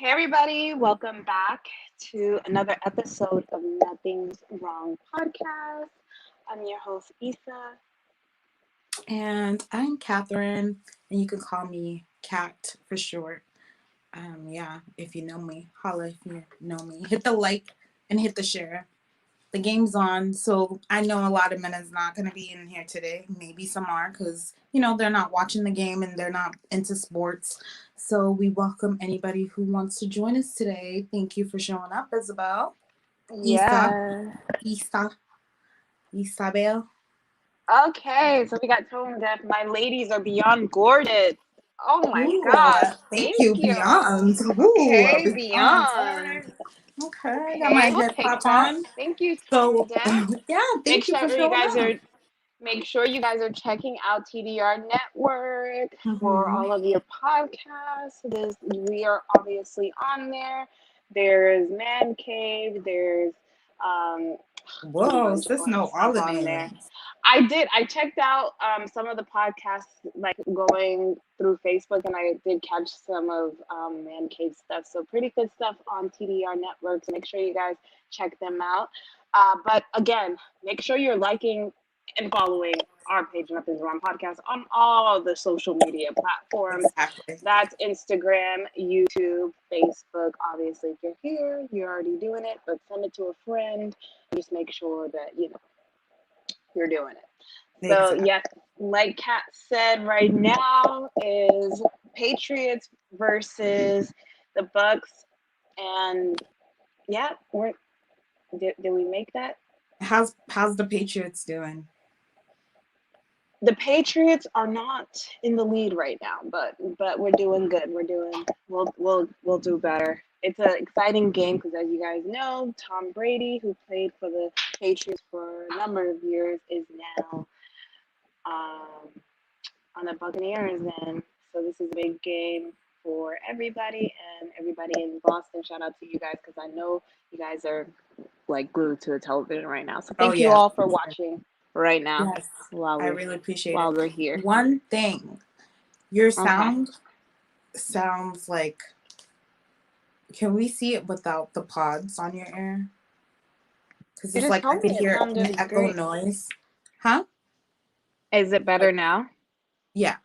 Everybody, welcome back to another episode of Nothing's Wrong podcast. I'm your host, Issa. And I'm Catherine, and you can call me Cat for short. If you know me, holla if you know me. Hit the like and hit the share. The game's on, so I know a lot of men is not going to be in here today. Maybe some are because, they're not watching the game and they're not into sports. So we welcome anybody who wants to join us today. Thank you for showing up, Isabel. Isa. Yeah. Isa. Isabel. Okay, so we got tone deaf. My ladies are beyond gorgeous. Oh my Ooh, gosh. thank Thank you, you. Beyond. Ooh, Okay, Beyond. All beyond. right. Okay, I got my Okay, we'll hip take hop that. on. Thank you, tone So, deaf. yeah, Make thank you for sure you showing guys up. are Make sure you guys are checking out TDR Network for Mm-hmm. all of your podcasts. We are obviously on there. There's Man Cave. There's um, there's a Whoa, bunch of sis fun know all stuff the on there. names. I did. I checked out some of the podcasts like going through Facebook, and I did catch some of Man Cave stuff. So pretty good stuff on TDR Network. So make sure you guys check them out. But again, make sure you're liking and following our page, Nothing's Wrong Podcast, on all the social media platforms. Exactly. That's Instagram, YouTube, Facebook. Obviously, if you're here, you're already doing it, but send it to a friend. Just make sure that you're doing it. So, Exactly. yes, like Kat said, right now is Patriots versus the Bucks, and yeah, did we make that? How's the Patriots doing? The Patriots are not in the lead right now, but we're doing good. We'll do better. It's an exciting game because, as you guys know, Tom Brady, who played for the Patriots for a number of years, is now um, on the Buccaneers, and so this is a big game for everybody and everybody in Boston. Shout out to you guys because I know you guys are like glued to the television right now. So Oh thank you yeah. all for watching right now Yes. while I we're really appreciate while it. we're here. One thing, your Okay. sound sounds like, can we see it without the pods on your ear? Because You it's just like I told could me it hear an sounded echo great. noise. Huh? Is it better Like, now? yeah,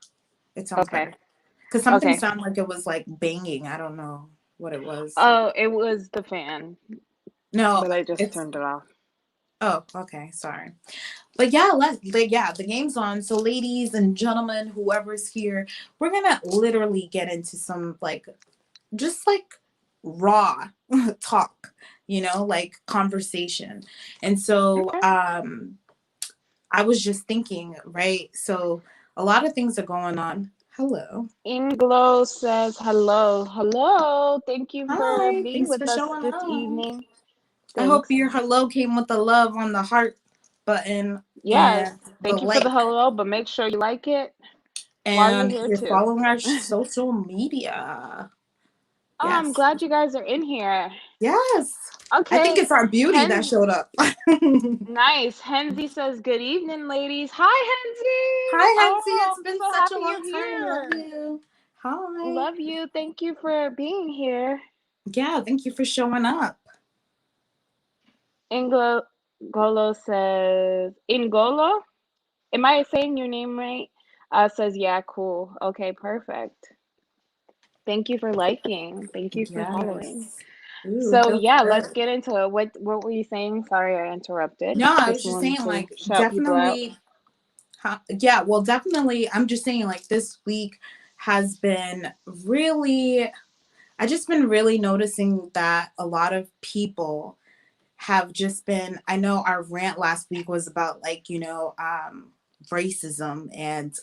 it sounds Okay. better. Because something Okay. sounded like it was like banging. I don't know what it was. Oh, it was the fan, No, but I just it's turned it off. oh, okay, sorry. But yeah, the game's on. So ladies and gentlemen, whoever's here, we're gonna literally get into some like just like raw talk, like conversation. And so Okay. I was just thinking, right? So a lot of things are going on. Hello. Inglo says hello. Hello. Thank you for Hi, being thanks with for us showing this up. evening. I hope Thanks. your hello came with the love on the heart button Yes. and the Thank you for the like. hello, but make sure you like it while you're And here you're too. following our social media. Oh, I'm Yes. glad you guys are in here. Yes. I think Okay. it's our beauty that Hen showed up. Hi, Nice. Henzy says good evening, ladies. Hi, Henzy. Hensie. Oh, It's I'm been so such a happy long you're time. Love here. you. Hi. Love you. Thank you for being here. Yeah, thank you for showing up. Ingolo says, Ingolo? Am I saying your name right? Says, yeah, cool. Okay, perfect. Thank you for liking. Thank you for following. Yes. Ooh, So feels yeah, let's good. get into it. What were you saying? Sorry, I interrupted. No, I was Just just wanted saying, to like, shout people out. definitely. Yeah, well, definitely. I'm just saying, like, this week has been really. I just been really noticing that a lot of people have just been. I know our rant last week was about, like, racism and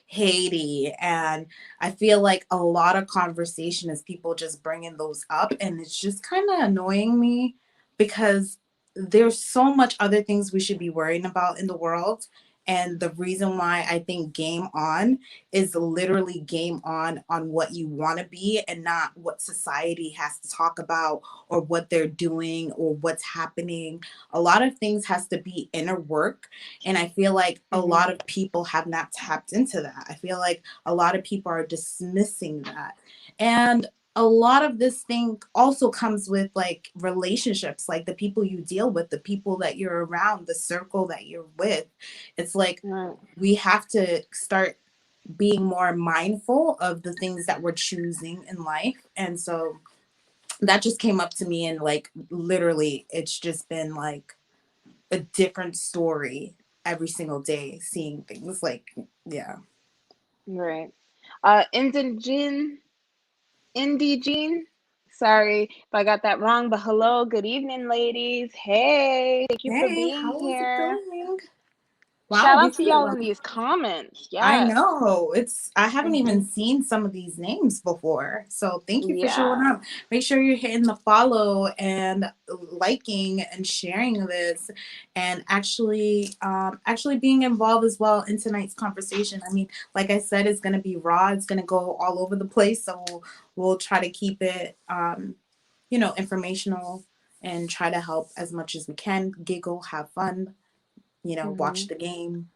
Haiti, and I feel like a lot of conversation is people just bringing those up, and it's just kind of annoying me because there's so much other things we should be worrying about in the world. And the reason why I think game on is literally game on what you want to be and not what society has to talk about or what they're doing or what's happening. A lot of things has to be inner work, and I feel like a Hmm. lot of people have not tapped into that. I feel like a lot of people are dismissing that. And a lot of this thing also comes with like relationships, like the people you deal with, the people that you're around, the circle that you're with. It's like Right. we have to start being more mindful of the things that we're choosing in life. And so that just came up to me, and like literally it's just been like a different story every single day, seeing things like, yeah. Right. Indigene, Indigene. Sorry if I got that wrong, but hello, good evening, ladies. Hey, thank you for Hey, being how is it here. going? Wow, Shout we out to see a y'all lot. in these comments. I Yes. know. It's I haven't even Hmm. seen some of these names before. So thank you for showing Yeah. up. Make sure you're hitting the follow and liking and sharing this, and actually being involved as well in tonight's conversation. I mean, like I said, it's gonna be raw, it's gonna go all over the place. So we'll try to keep it informational and try to help as much as we can, giggle, have fun, Hmm. watch the game,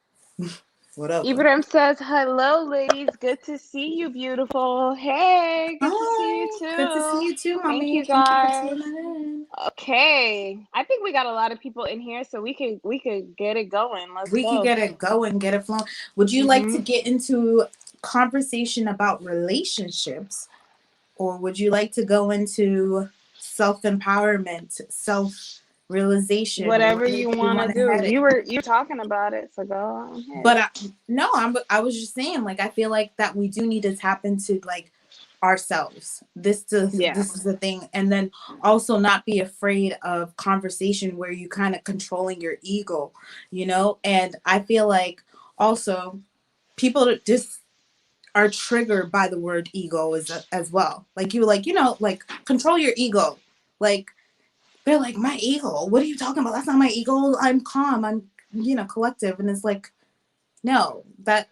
whatever. Ibrahim says, hello, ladies. Good to see you, beautiful. Hey, good to see you Hi. Good to see too. you too, Thank mommy. you, Thank you for guys. tuning in. Okay. I think we got a lot of people in here, so we could get it going. Let's We could go. get it going, get it flowing. Would you like to Hmm. get into conversation about relationships, or would you like to go into self-empowerment, self-realization? Where Whatever do you you want to want to do. head it? You were talking about it, so go on ahead. But no, I was just saying, like, I feel like that we do need to tap into like ourselves. Yeah. This is the thing, and then also not be afraid of conversation where you kind of controlling your ego. And I feel like also people that just are triggered by the word ego as well. Like you like control your ego. Like they're like, my ego. What are you talking about? That's not my ego. I'm calm. I'm collective, and it's like no, but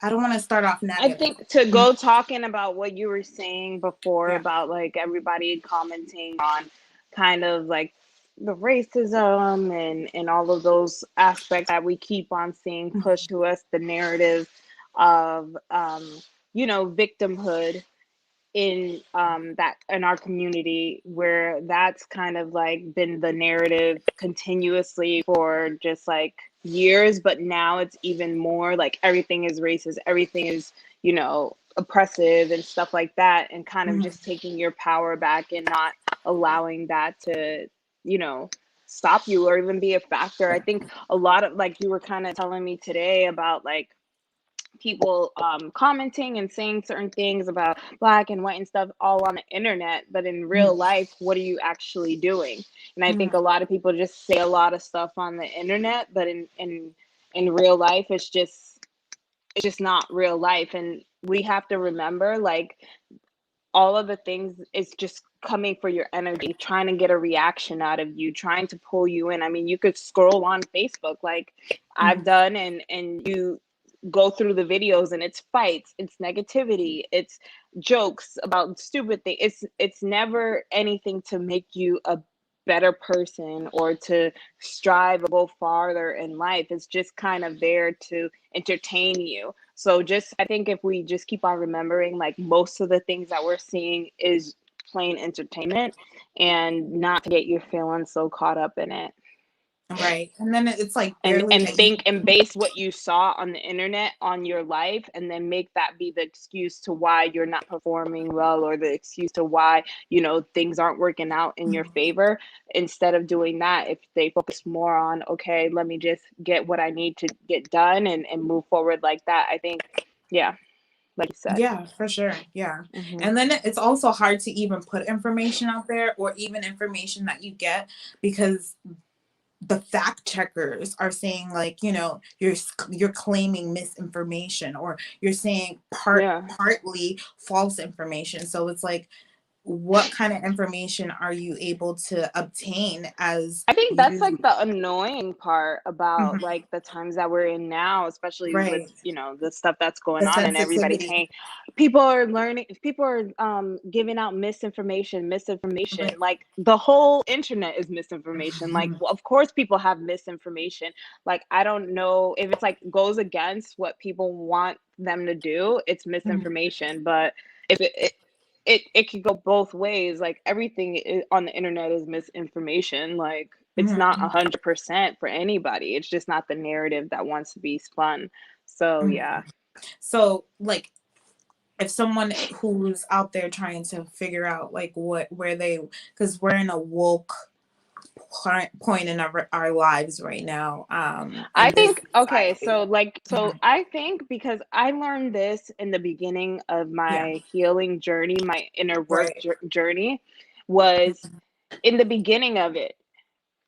I don't want to start off I negative. think to go talking about what you were saying before Yeah. about like everybody commenting on kind of like the racism and all of those aspects that we keep on seeing pushed to us, the narrative of victimhood that in our community, where that's kind of like been the narrative continuously for just like years, but now it's even more like everything is racist, everything is oppressive and stuff like that, and kind of Mhm. just taking your power back and not allowing that to you know stop you or even be a factor. I think a lot of, like you were kind of telling me today about like people commenting and saying certain things about black and white and stuff all on the internet, but in real life, what are you actually doing? And I think Mhm. a lot of people just say a lot of stuff on the internet, but in real life, it's just not real life. And we have to remember, like, all of the things is just coming for your energy, trying to get a reaction out of you, trying to pull you in. I mean, you could scroll on Facebook like I've Mhm. done, and you go through the videos, and it's fights, it's negativity, it's jokes about stupid things. It's never anything to make you a better person or to strive or go farther in life. It's just kind of there to entertain you. So just, I think if we just keep on remembering, like, most of the things that we're seeing is plain entertainment, and not to get your feelings so caught up in it. Right. And then it's like and barely and that you. think and base what you saw on the internet on your life, and then make that be the excuse to why you're not performing well, or the excuse to why things aren't working out in your favor. Instead of doing that, if they focus more on, okay, let me just get what I need to get done, and move forward like that, I think, yeah, like you said. Yeah, for sure. Yeah. Hmm. And then it's also hard to even put information out there, or even information that you get, because the fact checkers are saying like you're claiming misinformation, or you're saying Yeah. partly false information. So it's like, what kind of information are you able to obtain as I think that's like you. the annoying part about Mhm. like the times that we're in now, especially with Right. the stuff that's going The on and everybody sensitivity. paying. People are learning. People are giving out misinformation. Right. Like the whole internet is misinformation. Like, well, of course, people have misinformation. Like, I don't know if it's like goes against what people want them to do. It's Mhm. misinformation, but if it could go both ways. Like everything on the internet is misinformation. Like it's not Mhm. 100% for anybody. It's just not the narrative that wants to be spun. So yeah. Mhm. So like if someone who's out there trying to figure out like what where they, because we're in a woke point in our lives right now, I in this think, okay, society. so Mhm. I think because I learned this in the beginning of Yeah. my healing journey, my inner work Right. journey, was in the beginning of it,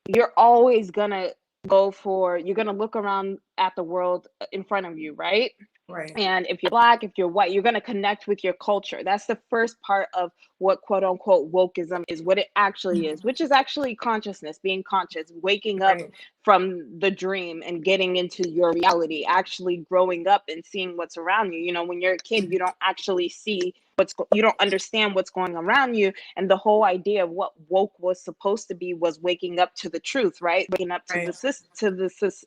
you're always gonna you're gonna look around at the world in front of you, right? Right. And if you're black, if you're white, you're going to connect with your culture. That's the first part of what quote unquote wokeism is, what it actually is, Mhm. which is actually consciousness, being conscious, waking up Right. from the dream and getting into your reality, actually growing up and seeing what's around you. You know, when you're a kid, you don't actually see you don't understand what's going around you. And the whole idea of what woke was supposed to be was waking up to the truth, right? Waking up to Right. the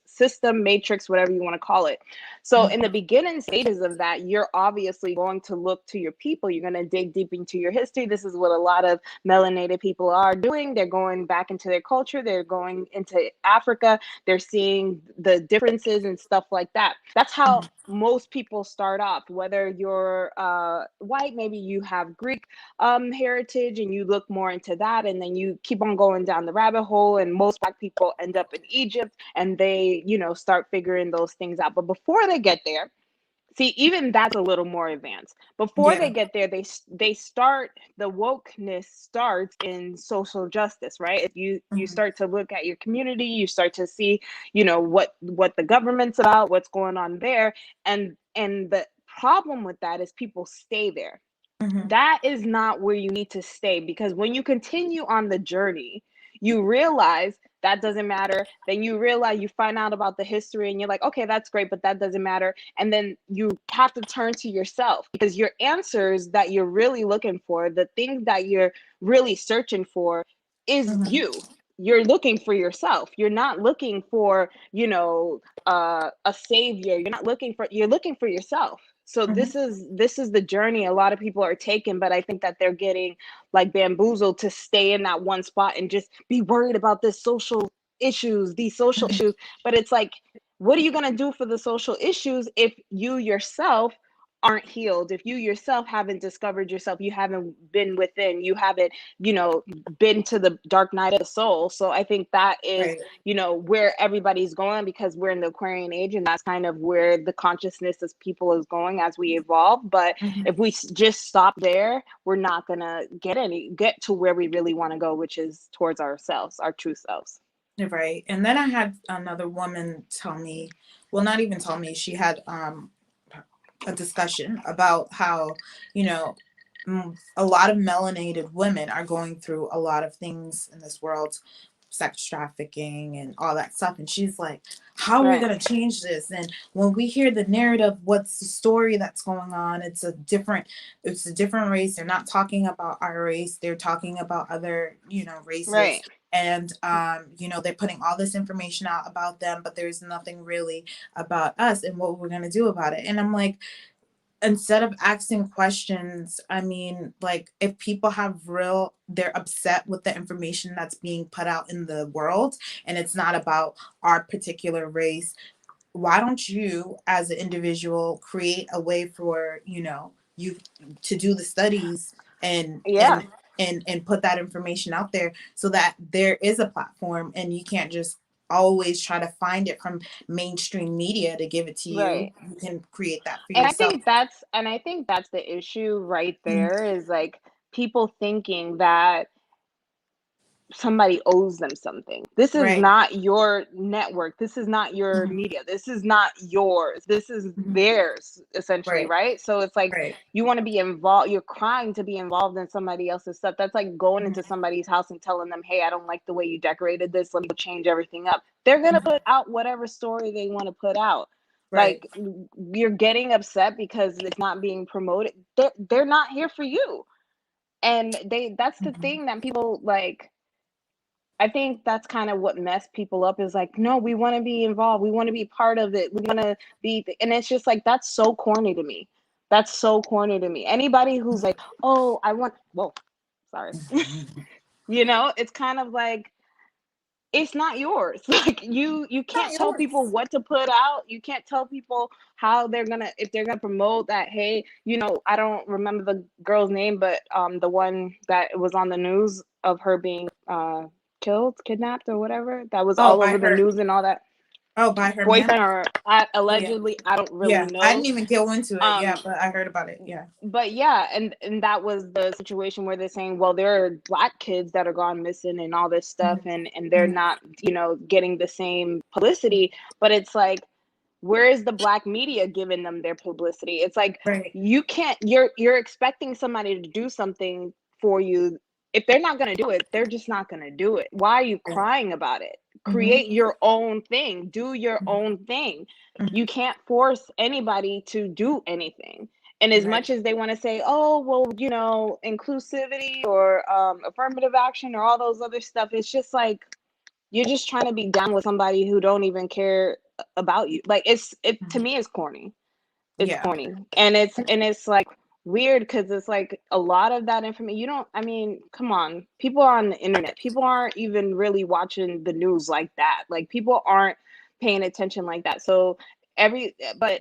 system, matrix, whatever you want to call it. So in the Mhm. beginning stages of that, you're obviously going to look to your people. You're going to dig deep into your history. This is what a lot of melanated people are doing. They're going back into their culture. They're going into Africa. They're seeing the differences and stuff like that. That's how most people start off. Whether you're white, maybe you have Greek heritage and you look more into that, and then you keep on going down the rabbit hole. And most black people end up in Egypt, and they, you know, start figuring those things out. But before they get there, see, even that's a little more advanced. Before they Yeah. get there, they start, the wokeness starts in social justice, right? If you Mhm. start to look at your community, you start to see, you know, what the government's about, what's going on there. And the problem with that is people stay there. Mhm. That is not where you need to stay, because when you continue on the journey, you realize that doesn't matter. Then you realize, you find out about the history and you're like, okay, that's great, but that doesn't matter. And then you have to turn to yourself, because your answers that you're really looking for, the things that you're really searching for, is Mhm. you. You're looking for yourself. You're not looking for, you know, a savior. You're looking for yourself. So Mhm. this is the journey a lot of people are taking, but I think that they're getting like bamboozled to stay in that one spot and just be worried about these social Mhm. issues. But it's like, what are you going to do for the social issues if you yourself aren't healed, if you yourself haven't discovered yourself, you haven't been within, you haven't, you know, been to the dark night of the soul? So I think that is, Right. you know, where everybody's going, because we're in the Aquarian age, and that's kind of where the consciousness of people is going as we evolve. But Mhm. if we just stop there, we're not gonna get to where we really want to go, which is towards ourselves, our true selves. Right. And then I had another woman tell me, well, not even tell me, she had a discussion about how, you know, a lot of melanated women are going through a lot of things in this world, sex trafficking and all that stuff. And she's like, how are we Right. going to change this? And when we hear the narrative, what's the story that's going on? It's a different race. They're not talking about our race. They're talking about other, races. Right. And, they're putting all this information out about them, but there's nothing really about us and what we're going to do about it. And I'm like, instead of asking questions, I mean, like, if people they're upset with the information that's being put out in the world and it's not about our particular race, why don't you as an individual create a way for, you to do the studies and Yeah. and and put that information out there so that there is a platform and you can't just always try to find it from mainstream media to give it to you. Right. You can create that for And I yourself. think that's the issue right Mhm. there, is like people thinking that somebody owes them something. This is Right. not your network. This is not your Mhm. media. This is not yours. This is Mhm. theirs, essentially, Right. right? So it's like Right. you want to be involved, you're crying to be involved in somebody else's stuff. That's like going into Mhm. somebody's house and telling them, hey, I don't like the way you decorated this. Let me change everything up. They're going to Mhm. put out whatever story they want to put out. Right. Like, you're getting upset because it's not being promoted. They're not here for you. And that's the Mhm. thing that people like. I think that's kind of what messed people up, is like, no, we want to be involved. We want to be part of it. We want to be, and it's just like, that's so corny to me. That's so corny to me. Anybody who's like, oh, I want, whoa, sorry. You know, it's kind of like, it's not yours. Like you Not can't tell people yours. what to put out. You can't tell people how they're gonna, if they're gonna promote that. Hey, you know, I don't remember the girl's name, but the one that was on the news of her being killed, kidnapped, or whatever. That was Oh, all by over the her. news and all that. Oh, by her man. Boyfriend, or Oh yeah. allegedly, I don't really Yeah. I didn't know. even go into it. Yeah, Um, but I heard about it. Yeah. but yeah, and that was the situation where they're saying, well, there are black kids that are gone missing and all this stuff, Mhm. and they're Mhm. not, you know, getting the same publicity. But it's like, where is the black media giving them their publicity? It's like, Right. you can't, you're expecting somebody to do something for you. If they're not going to do it, they're just not going to do it. Why are you Right. crying about it? Mhm. Create your own thing, do your Mhm. own thing. Mhm. You can't force anybody to do anything. And as Right. much as they want to say, oh, well, you know, inclusivity or affirmative action or all those other stuff, it's just like, you're just trying to be down with somebody who don't even care about you. Like, it to Mhm. me is corny. It's Yeah. corny. And it's like weird, because it's like a lot of that information, you don't, I mean, come on. People are on the internet. People aren't even really watching the news like that. Like, people aren't paying attention like that. So but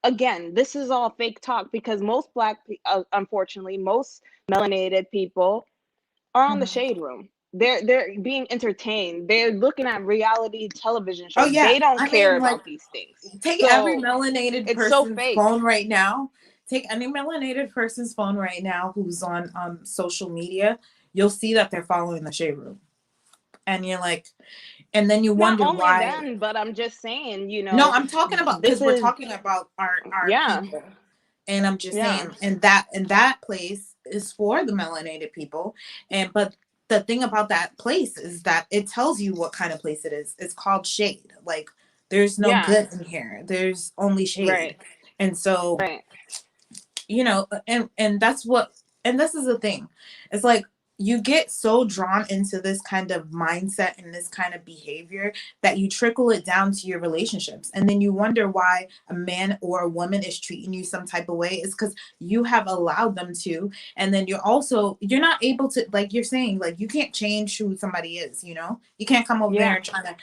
again, this is all fake talk, because most unfortunately, most melanated people are on the Mhm. shade room. They're being entertained. They're looking at reality television Oh shows. yeah. They don't I care mean, like, about these things. take every So melanated it's so person's fake. phone right now. Take any melanated person's phone right now who's on social media. You'll see that they're following the shade room, and you're like, and then you Not wonder only why. then, but I'm just saying, No, I'm talking about, this because we're is, talking about our yeah, people, and I'm just yeah, saying, and that place is for the melanated people, and but the thing about that place is that it tells you what kind of place it is. It's called shade. Like, there's no yeah, good in here. There's only shade, right, and so, right. and that's what, and this is the thing. It's like, you get so drawn into this kind of mindset and this kind of behavior that you trickle it down to your relationships, and then you wonder why a man or a woman is treating you some type of way. It's because you have allowed them to, and then you're not able to, like you're saying, like, you can't change who somebody is. You can't come over there Yeah, and try to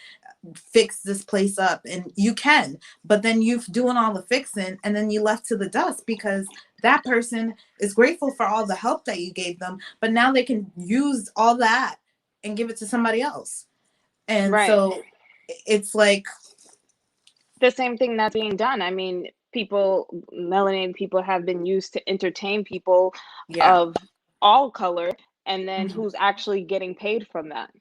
fix this place up, and you can, but then you've doing all the fixing, and then you left to the dust, because that person is grateful for all the help that you gave them, but now they can use all that and give it to somebody else. And right. so it's like, The same thing that's being done. I mean, melanated people have been used to entertain people yeah. of all color, and then Mhm. who's actually getting paid from that?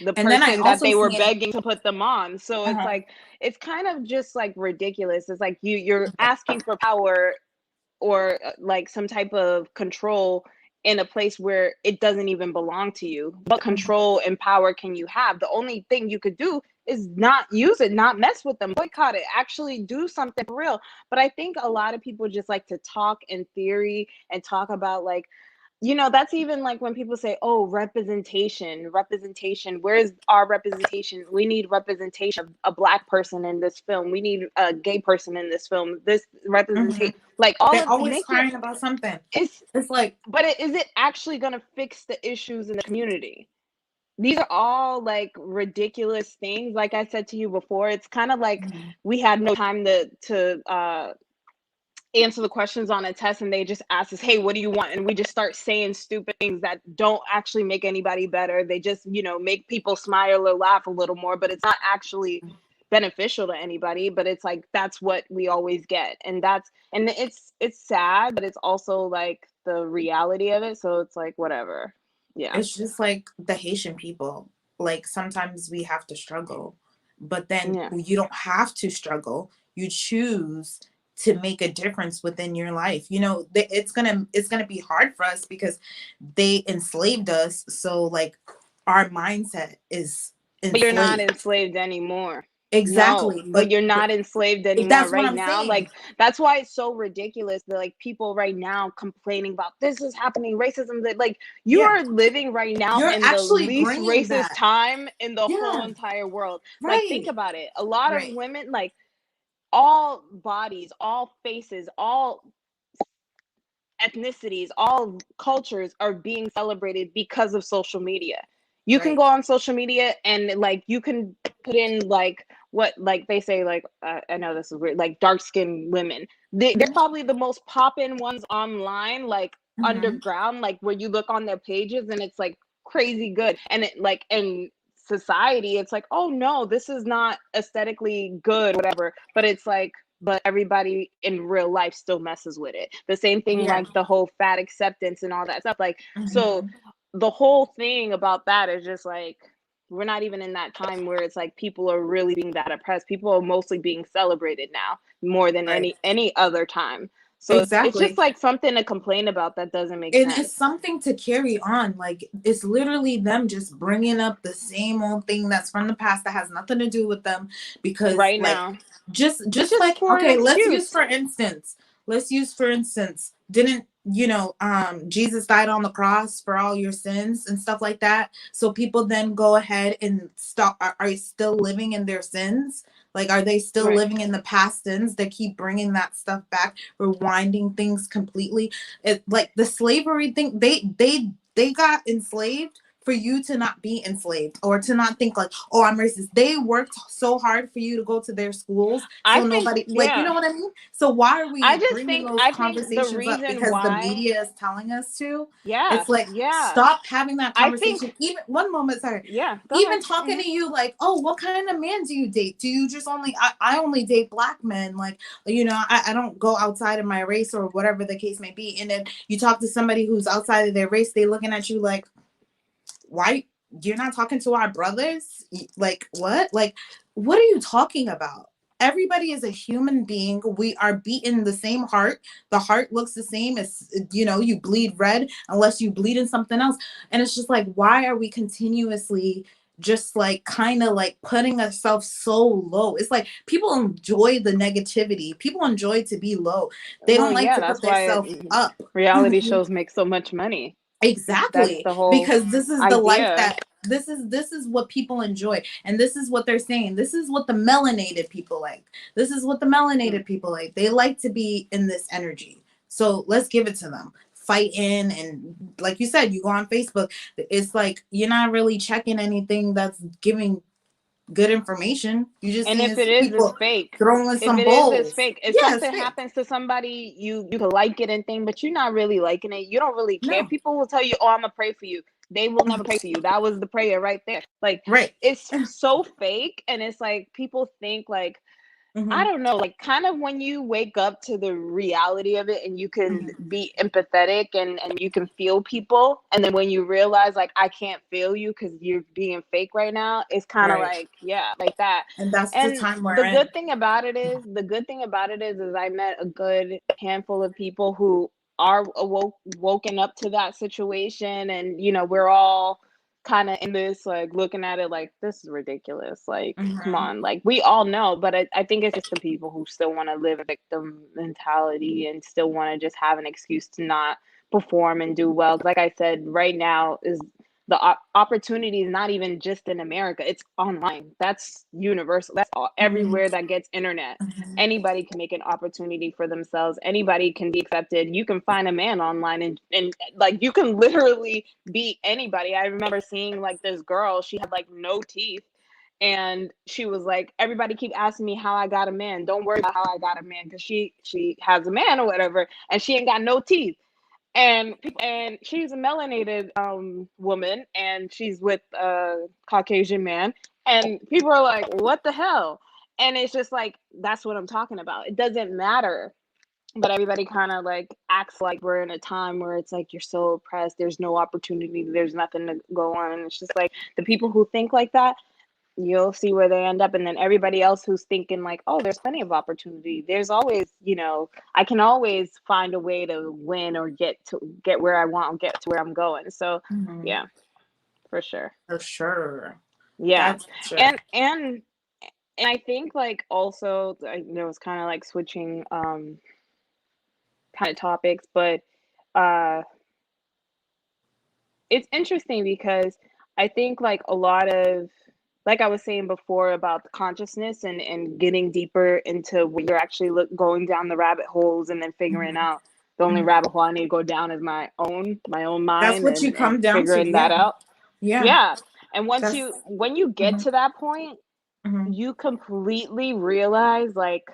The And then I person that also they were see it. begging to put them on. So it's Uh-huh. like, it's kind of just like ridiculous. It's like you're asking for power, or like some type of control in a place where it doesn't even belong to you. What Mhm. control and power can you have? The only thing you could do is not use it, not mess with them, boycott it, actually do something for real. But I think a lot of people just like to talk in theory and talk about, like, that's even like when people say, oh, representation, where's our representation? We need representation of a black person in this film. We need a gay person in this film. This Mhm. representation, like, all They're of, always make it, crying about something. it's, It's like, but is it actually going to fix the issues in the community? These are all like ridiculous things. Like I said to you before, it's kind of like mhm. we had no time to answer the questions on a test, and they just ask us, hey, what do you want? And we just start saying stupid things that don't actually make anybody better. They just, make people smile or laugh a little more, but it's not actually beneficial to anybody. But it's like, that's what we always get. And it's sad, but it's also like the reality of it. So it's like, whatever. Yeah. It's just like the Haitian people. Like, sometimes we have to struggle, but then Yeah. you don't have to struggle. You choose to make a difference within your life. It's gonna be hard for us because they enslaved us. So, like, our mindset is But you're not enslaved. enslaved anymore. No, Exactly. but you're But not enslaved anymore that's what right I'm now. saying. Like, that's why it's so ridiculous that, like, people right now complaining about this is happening, racism. That, like, you Yeah. are living right now You're in the actually least bringing racist that. time in the whole Yeah. entire world. Like, think Right. about it. A lot of Right. women, like, all bodies, all faces, all ethnicities, all cultures are being celebrated because of social media. You can Right. go on social media and like you can put in like what like they say like I know this is weird, like dark skinned women. They're probably the most poppin' ones online, like Mm-hmm. underground, like where you look on their pages and it's like crazy good. And it like in society, it's like, oh no, this is not aesthetically good, whatever. But it's like, but everybody in real life still messes with it. The same thing Yeah. like the whole fat acceptance and all that stuff. Like, so Mm-hmm. the whole thing about that is just like we're not even in that time where it's like people are really being that oppressed. People are mostly being celebrated now more than Right. any other time. So it's just Exactly. like something to complain about that doesn't make And it's sense something to carry on. Like, it's literally them just bringing up the same old thing that's from the past that has nothing to do with them. Because right like, now. It's just just like, for an okay, excuse. let's use for instance, didn't Jesus died on the cross for all your sins and stuff like that? So people then go ahead and stop. Are you still living in their sins? Like, are they still Right. living in the past sins? They keep bringing that stuff back, rewinding things completely. It, like the slavery thing, they got enslaved for you to not be enslaved, or to not think like, oh, I'm racist. They worked so hard for you to go to their schools, I so think, nobody, like, you yeah. know what I mean? So why are I we just bringing think, those I think the conversations up? reason Because the why, media is telling us to. yeah, It's like, yeah. stop having that I think, conversation. Even one moment, sorry, yeah, go even ahead. talking Mhm. to you like, oh, what kind of man do you date? Do you just only, I only date black men, like, I don't go outside of my race, or whatever the case may be. And then you talk to somebody who's outside of their race, they looking at you like, why you're not talking to our brothers? Like, what? Like, what are you talking about? Everybody is a human being. We are beating the same heart. The heart looks the same. As you bleed red unless you bleed in something else. And it's just like, why are we continuously just like kind of like putting ourselves so low? It's like people enjoy the negativity. People enjoy to be low. They Well, don't like yeah, to put that's why themselves up. reality shows make so much money. That's Exactly, the whole because this is the life idea. that this is what people enjoy, and this is what they're saying. This is what the melanated people like. This is what the Hmm. melanated people like. They like to be in this energy. So let's give it to them. Fight in, and like you said, you go on Facebook. It's like you're not really checking anything that's giving good information. You just And seeing if it is, it's people fake. throwing If some it is, it's bowls. fake. If Yeah, it's something fake. happens to somebody, you can like it and thing, but you're not really liking it. You don't really care. No, People will tell you, "Oh, I'm gonna pray for you." They will never pray for you. That was the prayer right there. Like right. it's so fake, and it's like people think like I Hmm. don't know, like kind of when you wake up to the reality of it and you can Hmm. be empathetic and you can feel people. And then when you realize like I can't feel you because you're being fake right now, it's kind of Right, like, yeah, like that. and that's the And time we're in. the good thing about it is I met a good handful of people who are woken up to that situation. And, we're all kind of in this like looking at it like this is ridiculous, like come Hmm. on, like we all know. But I think it's just the people who still want to live a victim mentality and still want to just have an excuse to not perform and do well. Like I said, right now is the opportunity is not even just in America, it's online. That's universal. That's Hmm. everywhere that gets internet. Anybody can make an opportunity for themselves. Anybody can be accepted. You can find a man online, and like you can literally be anybody. I remember seeing like this girl, she had like no teeth, and she was like, everybody keep asking me how I got a man. Don't worry about how I got a man, because she has a man or whatever, and she ain't got no teeth. And she's a melanated woman, and she's with a Caucasian man, and people are like, what the hell? And it's just like, that's what I'm talking about. It doesn't matter. But everybody kind of like acts like we're in a time where it's like you're so oppressed, there's no opportunity, there's nothing to go on. And it's just like the people who think like that, you'll see where they end up. And then everybody else who's thinking like, oh, there's plenty of opportunity, there's always, I can always find a way to win or get where I want, get to where I'm going. So Hmm. yeah, for sure. For sure. Yeah. That's for sure. And I think like also I know it's kind of like switching kind of topics, but uh it's interesting because I think like a lot of, like I was saying before about the consciousness and getting deeper into where you're actually going down the rabbit holes and then figuring Hmm. out The only rabbit hole I need to go down is my own That's mind what you come and down to. figuring that out. Yeah. Yeah. And when you get Mhm. to that point, Mhm. you completely realize like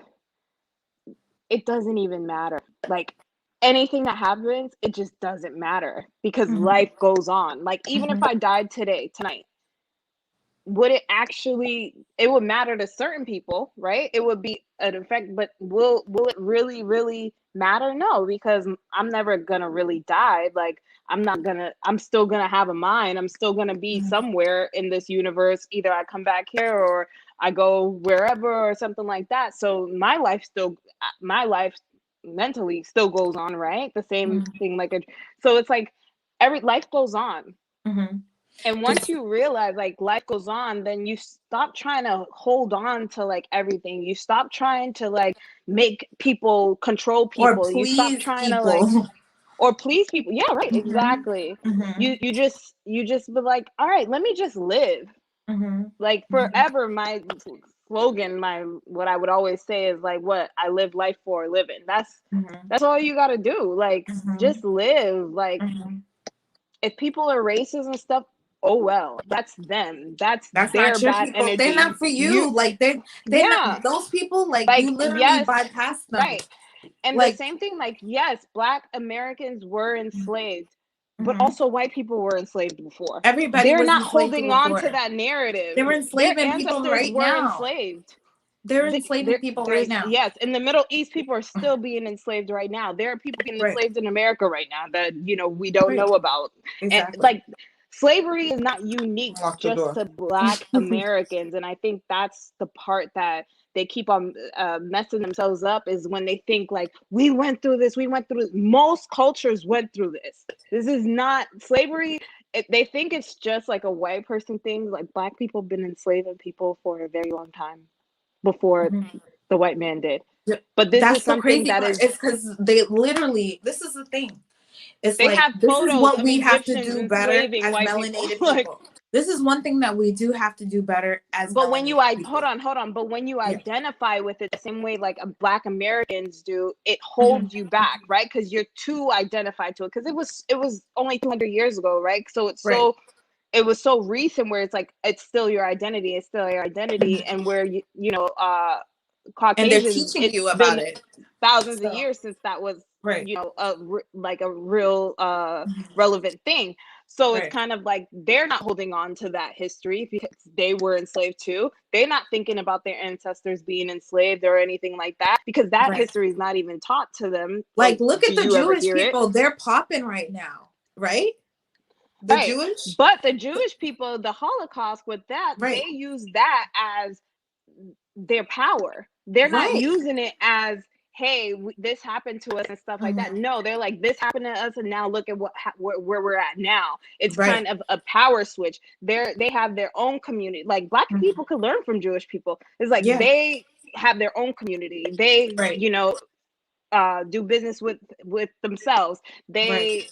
it doesn't even matter. Like anything that happens, it just doesn't matter because Mhm. life goes on. Like even if Mhm. I died tonight, would it would matter to certain people, right? It would be an effect, but will it really matter? No, because I'm never gonna really die. Like I'm still gonna have a mind. I'm still gonna be somewhere in this universe. Either I come back here or I go wherever or something like that. So my life mentally still goes on, right? The same thing so it's like every life goes on. Mhm. And once you realize like life goes on, then you stop trying to hold on to like everything. You stop trying to like make people control Or people. You stop please trying to like people. or please people. Yeah, right, Mhm. exactly. Mhm. You just be like, all right, let me just live. Mhm. Like Mhm. forever, my slogan, what I would always say is like, what I live life for a living. Mhm. That's all you gotta do. Like just Mhm. live. Like Mhm. if people are racist and stuff, oh well, that's them. That's That's their not your bad people. They're energy. not for You, you. Like they're yeah, not those people. Like you like literally yes, bypass them. right. And the Like. same thing, like yes, Black Americans were enslaved, but Mhm. also white people were enslaved before. Everybody They're was not enslaved holding on before. to that narrative. They were Their enslaving people ancestors right were now. enslaved. They're enslaving people right There's now. yes, in the Middle East, people are still being enslaved right now. There are people being Right. enslaved in America right now that we don't Right. know about. And Exactly. like slavery is not unique Lock the just door. to Black Americans, and I think that's the part that they keep on messing themselves up is when they think like we went through this. Most cultures went through this. This is not slavery. They think it's just like a white person thing. Like Black people have been enslaving people for a very long time before Mhm. the white man did. Yeah, But this is that's the something crazy that part. is It's because they literally. This is the thing. It's they like have this is photos what of we have to Egyptians do better enslaving as white people. melanated Like, people. This is one thing that we do have to do better as but when you melanated people. hold on, but when you Yeah. identify with it the same way like Black Americans do, it Mhm. holds you back, right? Because you're too identified to it. Because it was only 200 years ago, right? So Right. it was so recent where it's like it's still your identity, and where And they're Caucasians, teaching it's you about been it. thousands of So years since that was right. like a real Mhm. relevant thing. So it's Right. kind of like they're not holding on to that history because they were enslaved too. They're not thinking about their ancestors being enslaved or anything like that because that Right. history is not even taught to them. Or Like look do at the you ever Jewish hear it? people. They're popping right now. Right. The Right. Jewish. But the Jewish people, the Holocaust, with that, Right. they use that as their power. They're not Right. using it as, hey, this happened to us and stuff like that. Mhm. No, they're like, this happened to us, and now look at where we're at now. It's Right. kind of a power switch. They have their own community. Like Black Mhm. people could learn from Jewish people. It's like Yeah. they have their own community. They, Right. do business with themselves. Right. They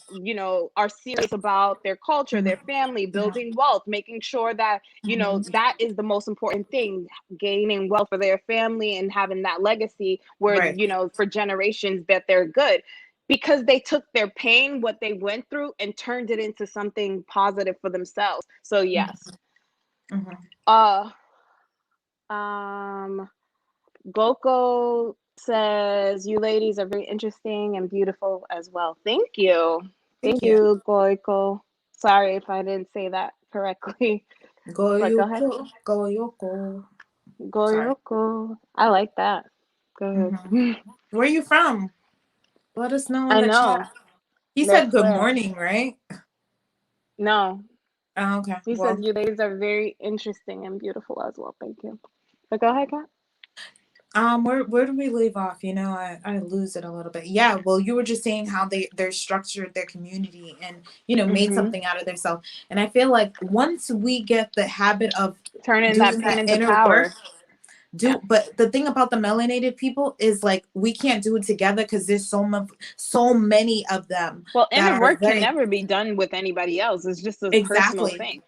are serious about their culture, Mhm. their family, Mhm. building wealth, making sure that Mhm. that is the most important thing, gaining wealth for their family and having that legacy where Right. for generations that they're good because they took their pain, what they went through, and turned it into something positive for themselves. So yes. Mhm. uh um Goko says, you ladies are very interesting and beautiful as well. Thank you. Thank Thank you. you, Goiko. Sorry if I didn't say that correctly. But go ahead. Goyoko. Goyoko. Sorry. Goyoko. I like that. Go Mhm. ahead. Where are you from? Let us know in I the know. chat. He said That's good where. morning, right? No. Oh, okay. He says Well, you ladies are very interesting and beautiful as well. Thank you. But go ahead, Kat. where do we leave off? I lose it a little bit. Yeah, well, you were just saying how they're structured their community and made Mm-hmm. something out of themselves. And I feel like once we get the habit of Turning that doing pain that into inner work, power. Yeah. but the thing about the melanated people is like we can't do it together because there's so many of them Well, that inner are work can very never be done with anybody else. It's just a personal exactly. thing.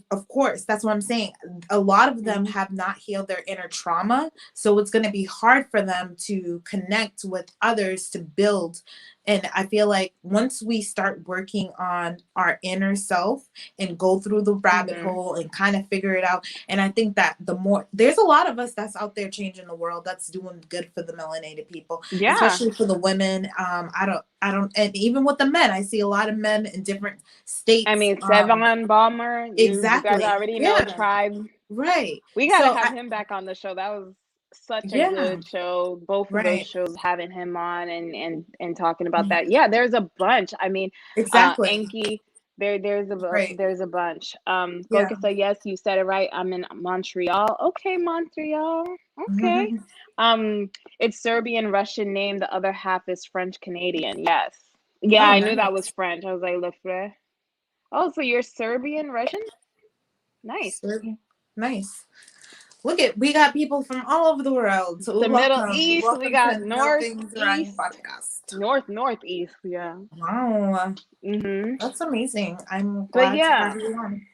Of course, that's what I'm saying. A lot of them Mm-hmm. have not healed their inner trauma, so it's going to be hard for them to connect with others to build And I feel like once we start working on our inner self and go through the rabbit Mm-hmm. hole and kind of figure it out, and I think that the more there's a lot of us that's out there changing the world, that's doing good for the melanated people, Yeah. especially for the women. I don't, and even with the men, I see a lot of men in different I states. mean, Sevon Balmer, you guys Exactly. already know Yeah. Tribe. Right. We got to So have him back on the show. That was such a yeah. good show. Both of those Right. shows, having him on and talking about Mhm. that. Yeah, there's a bunch. I mean, Exactly. Enki, Right. there's a bunch. Yeah. Gokisa, yes, you said it right. I'm in Montreal. Okay, Montreal. Okay. Mhm. Um, it's Serbian Russian name. The other half is French Canadian. Yes. Yeah, Oh, I knew that was nice. French. I was like, Le Frere. Oh, so you're Serbian Russian? Nice. Serbian. Nice. Look at, we got people from all over the world. So The Middle welcome. East, we Welcome got to No North, Things Rhyme East, podcast. Northeast. Yeah. Wow. Mhm. That's amazing. I'm But glad to yeah. have you on.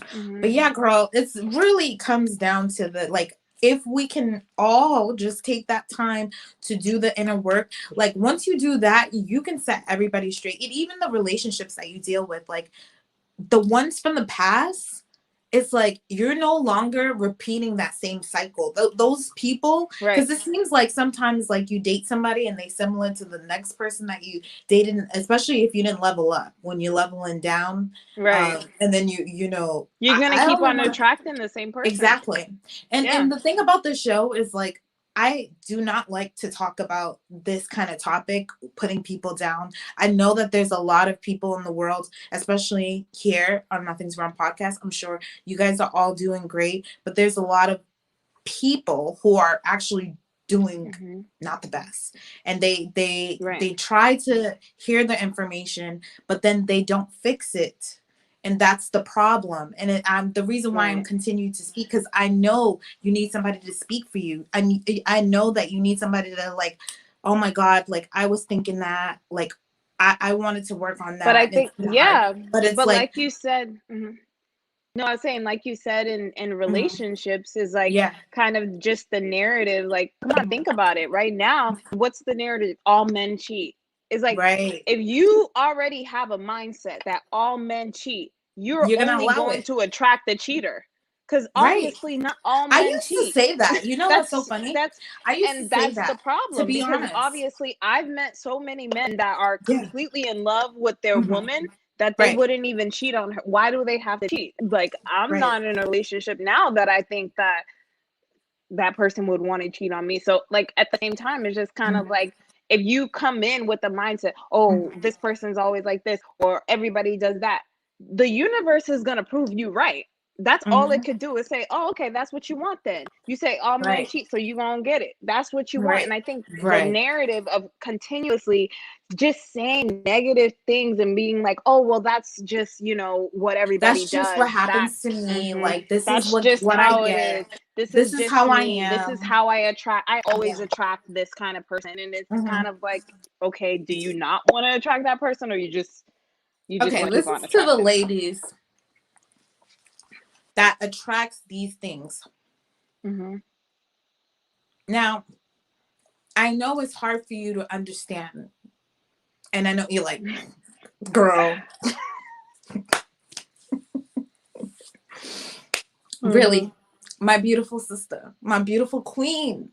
But Mhm. yeah, girl, it's really comes down to the like, if we can all just take that time to do the inner work, like once you do that, you can set everybody straight. And even the relationships that you deal with, like the ones from the past, it's like you're no longer repeating that same cycle. Those people, Right. because it seems like sometimes like you date somebody and they similar to the next person that you dated, especially if you didn't level up. When you're leveling down, Right. and then you know, You're gonna I keep don't on want to. attracting the same person. Exactly. And Yeah. the thing about the show is like, I do not like to talk about this kind of topic, putting people down. I know that there's a lot of people in the world, especially here on Nothing's Wrong podcast. I'm sure you guys are all doing great, but there's a lot of people who are actually doing Mhm. not the best, and they Right. try to hear the information, but then they don't fix it, and that's the problem. And I'm the reason why I'm Right. continuing to speak, because I know you need somebody to speak for you. I know that you need somebody to like, oh my god, like I was thinking that, like I wanted to work on But I that, and think, it's hard, yeah. but it's But like, like you said, no, I was saying, like you said, in mhm, relationships is like yeah, kind of just the narrative. Like, come on, think about it. Right now, what's the narrative? All men cheat. It's like right, if you already have a mindset that all men cheat, you're you're gonna only allow going it, to attract the cheater. Because right. obviously, not all I men used to cheat. say that. You know what's so That's funny? that's I used to and say that's the that, to problem be because honest. obviously I've met so many men that are Yeah. completely in love with their Hmm. woman that they Right. wouldn't even cheat on her. Why do they have to cheat? Like, I'm Right. not in a relationship now that I think that that person would want to cheat on me. So like at the same time, it's just kind of Mhm. like if you come in with the mindset, oh, this person's always like this, or everybody does that, the universe is gonna prove you right. That's all it Mhm. could do is say, oh, okay, that's what you want then. You say all men Right. cheat, so you gonna get it. That's what you want. Right. And I think the Right. narrative of continuously just saying negative things and being like, oh, well, that's just, what everybody That's just does. what happens to me. Like this is That's just what I how it get. is. This is This is just how I me. This is am. how I attract. I always Yeah. attract this kind of person. And it's Hmm. kind of like, okay, do you not want to attract that person, or you just Okay, want to keep this is on to the attracting? ladies that attracts these things. Mm-hmm. Now, I know it's hard for you to understand. And I know you're like, girl, Mm-hmm. really, my beautiful sister, my beautiful queen.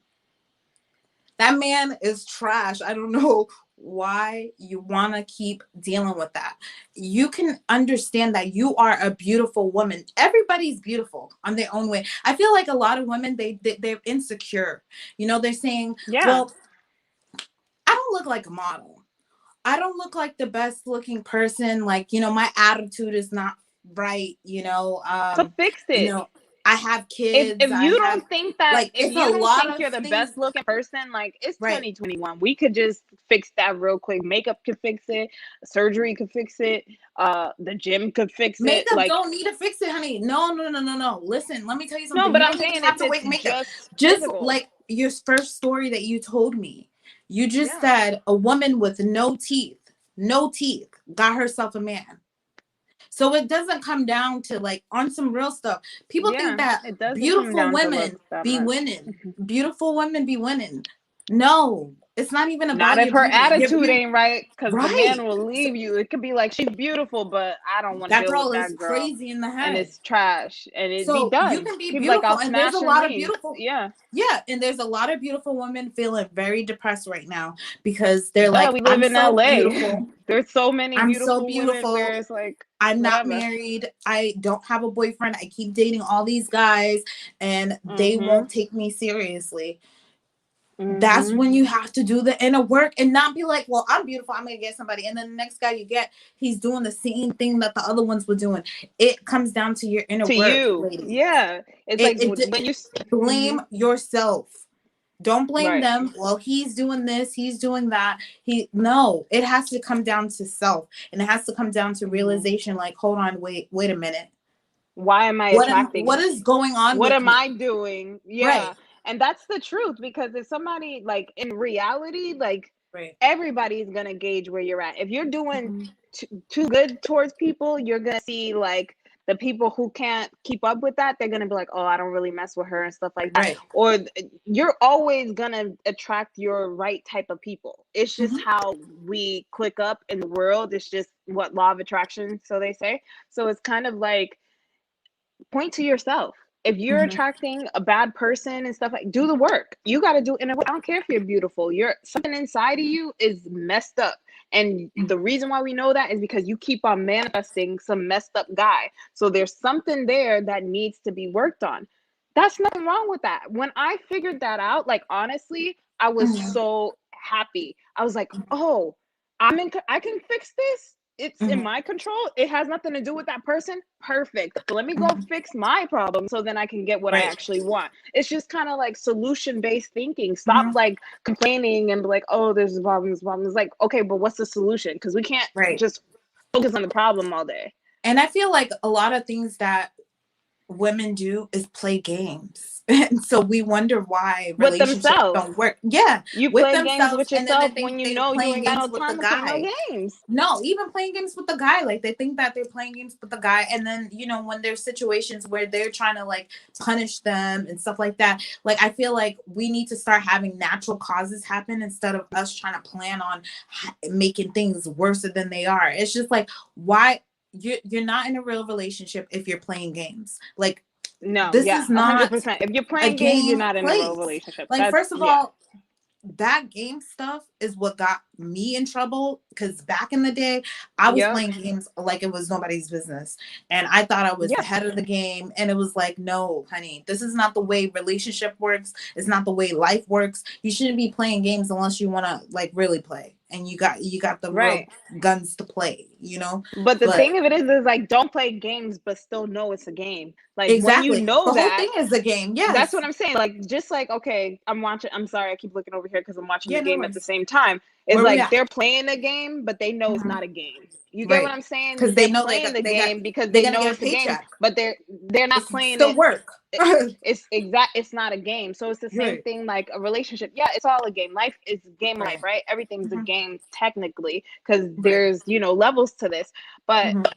That man is trash. I don't know why you want to keep dealing with that. You can understand that you are a beautiful woman. Everybody's beautiful on their own way. I feel like a lot of women, they're insecure. You know, they're saying, Yeah. well, I don't look like a model. I don't look like the best looking person. Like, my attitude is not right. So fix You it. know, I have If kids. if I you have don't think that like, if it's a you don't lot think of you're the things. best looking person, like it's Right. 2021. We could just fix that real quick. Makeup could fix it, surgery could fix it, the gym could fix it. Makeup Like, don't need to fix it, honey. No, no, no, no, no. Listen, let me tell you no, something. but You I'm don't even saying have if to it's wait makeup. just Just physical. like your first story that you told me. You just Yeah. said a woman with no teeth, got herself a man. So it doesn't come down to like on some real stuff. People think Yeah. that It doesn't come beautiful down to women looks that be much. winning. Beautiful women be winning. No. It's not even Not about if your her beauty. Your attitude beauty, ain't right, because the right? man will So leave you. It could be like, she's beautiful, but I don't want to that deal with girl is that girl, crazy in the and head. it's trash, and it be So you done. can be He'd be like, beautiful, I'll and there's a smash and lot of leave. beautiful, Yeah. yeah, and there's a lot of beautiful women feeling very depressed right now because they're Yeah, like, we live I'm in so LA. beautiful, There's so many I'm so beautiful women where beautiful, it's like, I'm not whatever. married, I don't have a boyfriend, I keep dating all these guys, and they Mm-hmm. won't take me seriously. That's Mm-hmm. when you have to do the inner work and not be like, well, I'm beautiful, I'm gonna get somebody, and then the next guy you get, he's doing the same thing that the other ones were doing. It comes down to your inner To work, you. ladies. Yeah. It's like when you Blame yourself. Don't blame right. them. Well, he's doing this, he's doing that. No, it has to come down to self, and it has to come down to realization. Like, hold on, wait a minute. Why am I attracting What this? is going on What with am me? I doing? Right. Yeah. And that's the truth, because if somebody, like, in reality, like, Right. everybody's gonna gauge where you're at. If you're doing Mhm. too good towards people, you're gonna see, like, the people who can't keep up with that, they're gonna be like, oh, I don't really mess with her and stuff like that. Right. Or you're always gonna attract your right type of people. It's just Mhm. how we click up in the world. It's just what law of attraction, so they say. So it's kind of like, point to yourself. If you're Mhm. attracting a bad person and stuff, like, do the work. You got to do it. I don't care if you're beautiful. You're something inside of you is messed up. And the reason why we know that is because you keep on manifesting some messed up guy. So there's something there that needs to be worked on. That's nothing wrong with that. When I figured that out, like, honestly, I was Mhm. so happy. I was like, Mhm. oh, I can fix this. It's in Mhm. my control. It has nothing to do with that person. Perfect. So let me go Mhm. fix my problem so then I can get what I Right. actually want. It's just kind of like solution based thinking. Stop Mhm. like complaining and be like, oh, there's problems, problems. Like, okay, but what's the solution? Because we can't Right. just focus on the problem all day. And I feel like a lot of things that women do is play games. And so we wonder why With relationships themselves. don't work. Yeah, You with play games themselves. with And then they yourself think when you they're know you playing ain't got games no with the time to play no guy. games. No, even playing games with the guy. Like they think that they're playing games with the guy. And then, when there's situations where they're trying to like punish them and stuff like that, like I feel like we need to start having natural causes happen instead of us trying to plan on making things worse than they are. It's just like, why you're not in a real relationship if you're playing games. Like, No, this yeah, is not 100%. If you're a playing games, you're game not in a real place. relationship. Like, That's, first of yeah. all, that game stuff is what got me in trouble, because back in the day I was Yep. playing games like it was nobody's business, and I thought I was Yeah. ahead of the game, and it was like, no honey, this is not the way relationship works. It's not the way life works. You shouldn't be playing games unless you want to like really play, and you got the real Right. guns to play, But the but thing of it is like, don't play games, but still know it's a game. Like, when you exactly, know the whole that, thing is a game. that's Yes. what I'm saying. Like, just like, okay, I'm sorry, I keep looking over here because I'm watching Yeah, the no game at the worries. same time. It's Where we like at? they're playing a game, but they know it's Mhm. not a game. You get what Right, I'm saying? because they They're know playing the they got game because they're they gonna know get a it's a game, paycheck. but they're not It's playing still it. work. It's not a game. So it's the same Right. thing like a relationship. Yeah, it's all a game. Life is a game of life, Right. right? Everything's a Mhm. game technically, because Right. there's levels to this. But Mhm.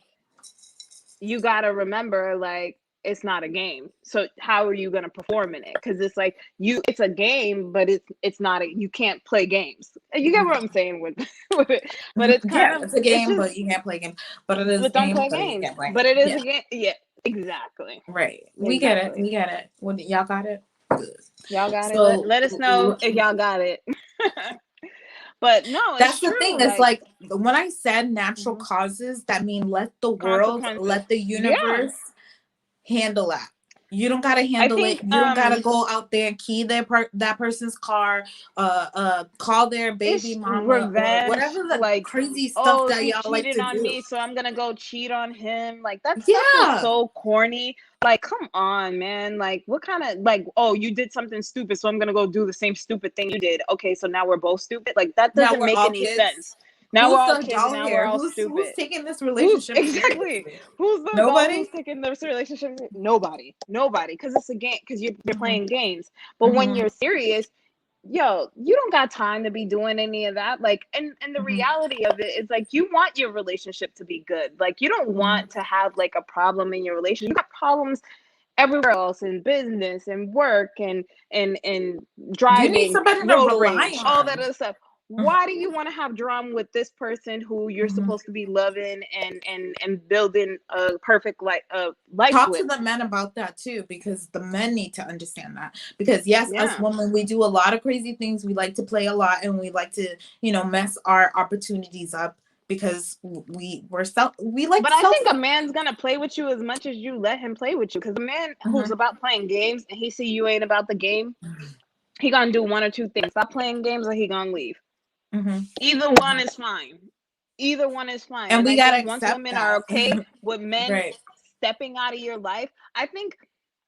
you got to remember, like, it's not a game. So how are you going to perform in it? Because it's like, it's a game, but it's not you can't play games. You get what I'm saying with, with it. But it's kind Yeah, of, it's a it's game, just, but you can't play games. But it is a but don't game, play but you games. can't play. But it is Yeah. a game. Yeah, exactly. Right. We get it. Exactly. We get it. Y'all got it? Good. Y'all got it. So Let us know if y'all got it. But no, that's it's the thing. true. It's Like, like when I said natural mhm. causes, that mean let the world, Consequences. let the Yeah. universe handle that. You don't gotta I handle it. think You don't gotta go out there and key that person's car, call their baby it's mama or revenge. whatever the Like, crazy stuff oh, that he y'all like cheated to on do. me, so I'm gonna go cheat on him. Like, that stuff is Yeah. so corny. Like, come on, man. Like, what kind of, like, oh, you did something stupid, so I'm gonna go do the same stupid thing you did. Okay, so now we're both stupid. Like, that Now doesn't we're make all any kids. sense. Now we're Who's all the kids, and adult now we're here? all Who's stupid. taking this Who's relationship exactly? seriously? Who's the adult Nobody. who's taking this relationship? Nobody. Nobody. Because it's a game. Because you're Mhm. playing games. But when Mhm. you're serious, yo, you don't got time to be doing any of that. Like, and the Mhm. reality of it is, like, you want your relationship to be good. Like, you don't Mhm. want to have like a problem in your relationship. You got problems everywhere else, in business and work and You need driving, somebody to road rely rage, all that on. other stuff. Why do you want to have drama with this person who you're Mhm. supposed to be loving and building a perfect life Talk to with? the men about that too, because the men need to understand that. Because yes, us Yeah. women, we do a lot of crazy things. We like to play a lot, and we like to, mess our opportunities up because we like But I self. think a man's gonna play with you as much as you let him play with you. Because a man who's Mhm. about playing games and he see you ain't about the game, he gonna do one or two things: stop playing games or he gonna leave. Mhm. Either one is fine. Either one is fine. And And we I gotta think once accept women are that. okay with men Right. stepping out of your life, I think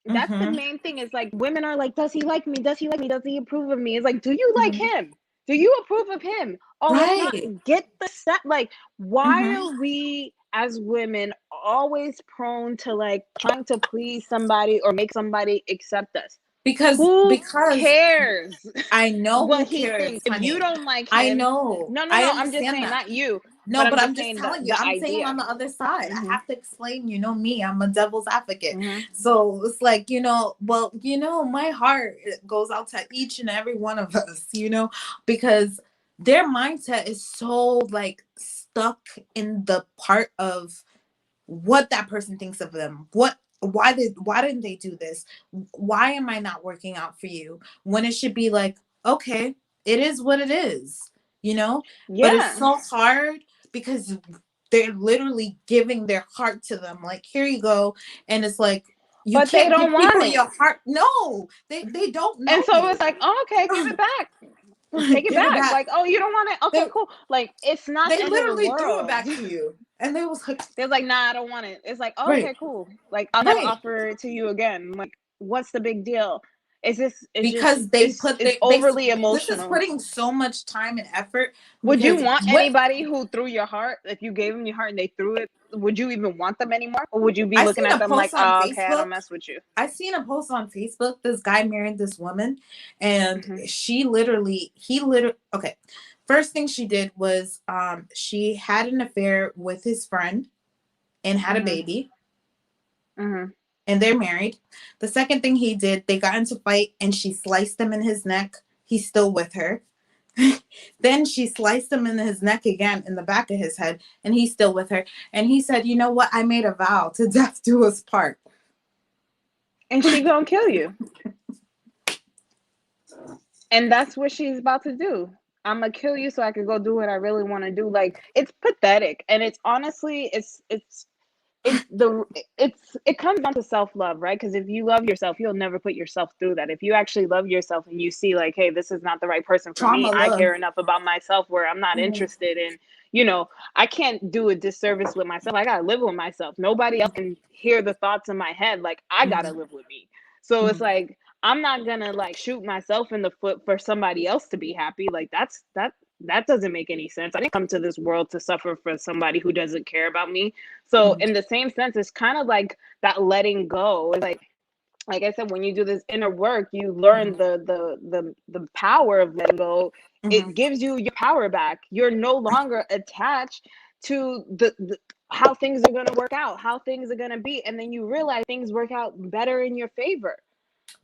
that's the Mhm. main thing. Is like women are like, does he like me? Does he like me? Does he approve of me? It's like, do you like Mhm. him? Do you approve of him? Oh, if not, Right. get the set. Like, why Mhm. are we as women always prone to like trying to please somebody or make somebody accept us? Because Who because cares I know what who he cares, thinks? If you honey. don't like I him, know. no, no, I no. I'm just understand saying, that. not you, but No, I'm but I'm just just saying telling you. the I'm saying on idea. the other side. I Hmm. have to explain, me, I'm a devil's advocate. Hmm. So it's like, well, my heart goes out to each and every one of us, because their mindset is so like stuck in the part of what that person thinks of them. Why didn't they do this? Why am I not working out for you? When it should be like, okay, it is what it is, But it's Yeah, so hard because they're literally giving their heart to them. Like, here you go. And it's like you but they can't don't give want people it. your heart. No, they don't And know so you. it's like, oh, okay, give it back. Take it Give it back. back. Like, oh, you don't want it? They, Okay, cool. Like, it's not they the end of the literally threw it world. back to you. And they was like, They're like, nah, I don't want it. It's like, oh, right, okay, cool. Like, I'll never right. offer it to you again. Like, what's the big deal? It's just Because they put it's they overly this is emotional. putting so much time and effort. Would you Because want what anybody who threw your heart, if you gave them your heart and they threw it, would you even want them anymore? Or would you be I looking seen at a them like, post on oh, okay, I Facebook. don't mess with you? I seen a post on Facebook. This guy married this woman, and Hmm. he literally. Okay, first thing she did was she had an affair with his friend and had a Hmm. baby, Hmm. and they're married. The second thing he did, they got into a fight, and she sliced him in his neck. He's still with her. Then she sliced him in his neck again, in the back of his head, and he's still with her. And he said, "You know what? I made a vow to death do us part." And she gonna kill you. And that's what she's about to do. I'm gonna kill you so I can go do what I really want to do. Like, it's pathetic, and it's honestly, it comes down to self-love, right? Because if you love yourself, you'll never put yourself through that. If you actually love yourself and you see like, hey, this is not the right person for me, Trauma I love. care enough about myself where I'm not Mhm. interested in, I can't do a disservice with myself. I gotta live with myself. Nobody else can hear the thoughts in my head. Like, I gotta Mhm. live with me. So it's Mhm. like, I'm not gonna like shoot myself in the foot for somebody else to be happy. Like, that doesn't make any sense. I didn't come to this world to suffer for somebody who doesn't care about me. So Mhm. in the same sense, it's kind of like that letting go. It's like I said, when you do this inner work, you learn Mhm. the power of letting go. Mhm. It gives you your power back. You're no longer attached to the how things are going to work out, how things are going to be, and then you realize things work out better in your favor.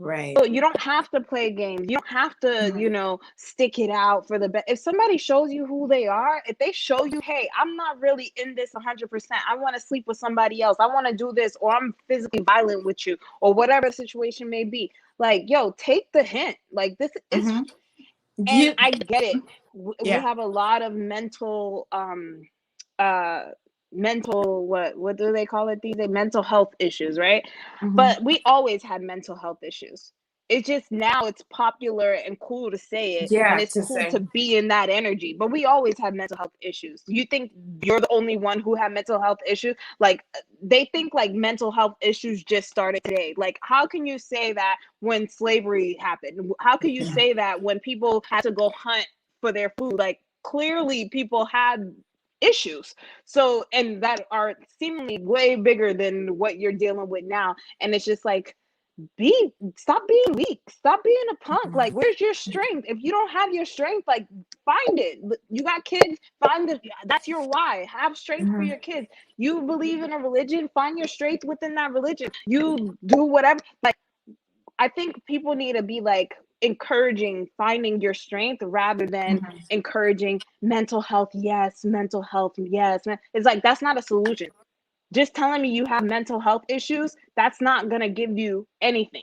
Right. So you don't have to play games. You don't have to, Mhm. stick it out for the best. If somebody shows you who they are, if they show you, hey, I'm not really in this 100%. I want to sleep with somebody else. I want to do this, or I'm physically violent with you, or whatever the situation may be. Like, yo, take the hint. Like, this is, Mhm. and You, I get it. We yeah. have a lot of uh mental, what do they call it these days, mental health issues, right? Mhm. But we always had mental health issues. It's just now it's popular and cool to say it, and Yeah. it's To cool say. to be in that energy, but we always had mental health issues. You think you're the only one who had mental health issues? Like, they think like mental health issues just started today. Like, how can you say that when slavery happened? How can you say that when people had to go hunt for their food? Like, clearly people had issues, so, and that are seemingly way bigger than what you're dealing with now. And it's just like, stop being weak, stop being a punk. Like, where's your strength? If you don't have your strength, like, find it. You got kids, that's your why. Have strength for Mhm. your kids. You believe in a religion, find your strength within that religion. You do whatever. Like, I think people need to be like encouraging finding your strength rather than Mhm. encouraging mental health. Yes, mental health. Yes. It's like, that's not a solution. Just telling me you have mental health issues, that's not going to give you anything.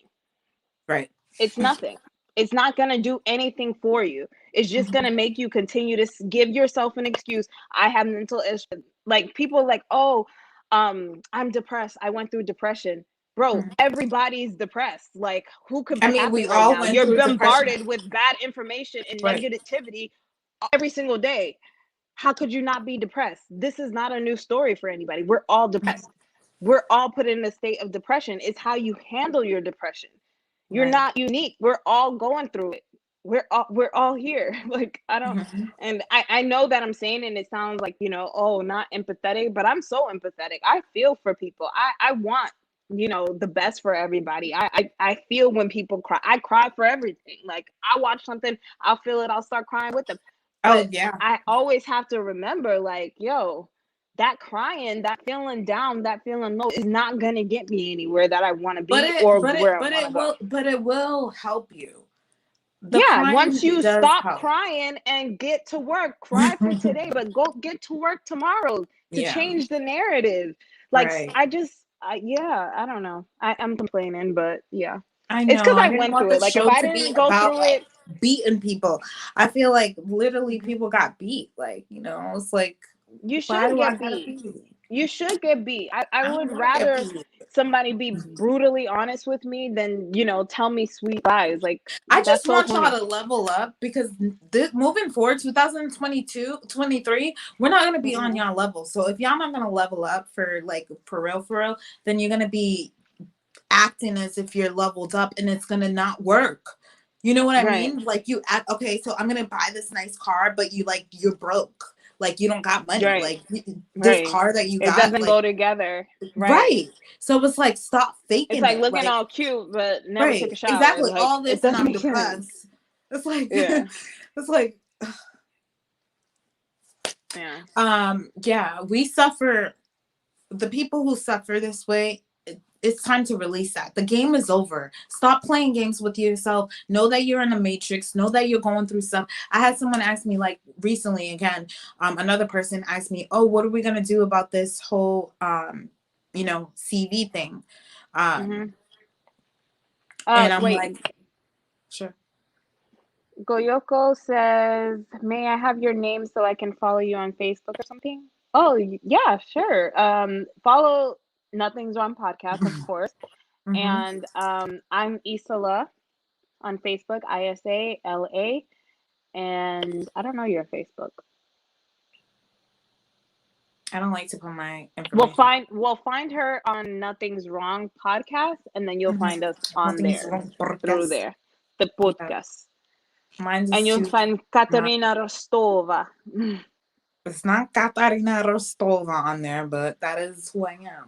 Right. It's nothing. It's not going to do anything for you. It's just going Mhm. to make you continue to give yourself an excuse. I have mental issues. Like, people like, oh, I'm depressed. I went through depression. Bro, Mhm. everybody's depressed. Like, who could I be mean, we happy right all now? went You're through depression. bombarded with bad information and Right. negativity every single day. How could you not be depressed? This is not a new story for anybody. We're all depressed. We're all put in a state of depression. It's how you handle your depression. You're Right. not unique. We're all going through it. We're all here. Like, I don't, Mhm. and I know that I'm saying, and it sounds like, oh, not empathetic, but I'm so empathetic. I feel for people. I want, the best for everybody. I feel when people cry. I cry for everything. Like, I watch something, I'll feel it, I'll start crying with them. Oh But yeah. I always have to remember, like, yo, that crying, that feeling down, that feeling low is not gonna get me anywhere that I want to But be or where I but want to go. it will help you. The Yeah, crying once you does stop help. crying and get to work, cry for today, but go get to work tomorrow to Yeah. change the narrative. Like, Right. yeah, I don't know. I'm complaining, but yeah, I it's know. because I I didn't went want through the it. Like, if show I to be didn't go about through it, beating people. I feel like literally mhm, people got beat. Like, it's like, you why should do I get gotta beat. be? You should get beat. I I don't would want to get rather beat. somebody be brutally honest with me than, tell me sweet lies. Like, I that's just so want y'all corny. to level up because moving forward, 2022, 23, we're not going to be on Hmm. y'all level. So if y'all not going to level up for real, then you're going to be acting as if you're leveled up and it's going to not work. You know what I Right. mean? Like you act, okay, so I'm going to buy this nice car, but you're broke. Like you don't got money. Right. Like this Right. car that you It got, doesn't like, go together. Right. right. So it's like, stop It's faking like it. looking Like, all cute but never take right, a shower. exactly. Like, All it this and doesn't I'm make sense. depressed. It's like Yeah. it's like Yeah. yeah, we suffer. The people who suffer this way, it's time to release that. The game is over. Stop playing games with yourself. Know that you're in a matrix. Know that you're going through stuff. I had someone ask me, like, recently again, another person asked me, oh, what are we gonna do about this whole CV thing? Hmm. um and I'm Wait. like, sure. Goyoko says, "May I have your name so I can follow you on Facebook or something?" Oh, yeah, sure. Follow Nothing's Wrong podcast, of course. Hmm. And I'm Isala on Facebook, ISALA. And I don't know your Facebook. I don't like to put my We'll information. find we'll find her on Nothing's Wrong podcast, and then you'll find us on Nothing's there, wrong through podcast. there, the Yeah, podcast. mine's And is you'll too. find Not. Katerina Rostova. It's not Katarina Rostova on there, but that is who I am.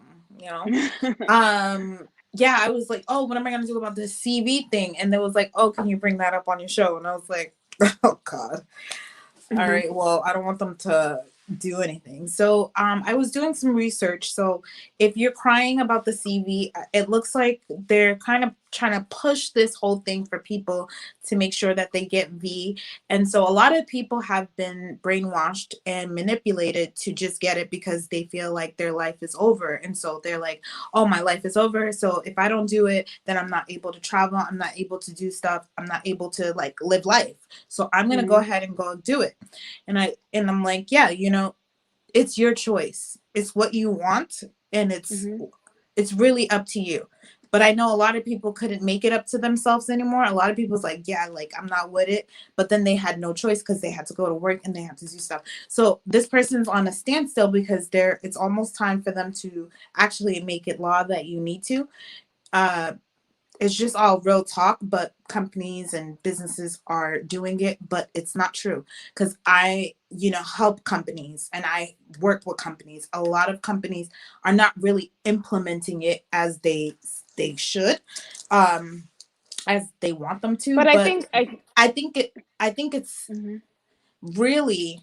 Yeah, I was like, oh, what am I gonna do about this CV thing? And they was like, oh, can you bring that up on your show? And I was like, oh God. All Hmm. right, well, I don't want them to do anything. So I was doing some research. So if you're crying about the CV, it looks like they're kind of trying to push this whole thing for people to make sure that they get V. And so a lot of people have been brainwashed and manipulated to just get it because they feel like their life is over. And so they're like, oh, my life is over. So if I don't do it, then I'm not able to travel. I'm not able to do stuff. I'm not able to like live life. So I'm going to go Hmm. ahead and go do it. And I'm like, yeah, it's your choice. It's what you want, and Hmm. it's really up to you. But I know a lot of people couldn't make it up to themselves anymore. A lot of people's like, yeah, like I'm not with it. But then they had no choice because they had to go to work and they had to do stuff. So this person's on a standstill because it's almost time for them to actually make it law that you need to. Uh, it's just all real talk, but companies and businesses are doing it, but it's not true because I help companies and I work with companies. A lot of companies are not really implementing it as they they should, as they want them to. But But I think it's mhm. really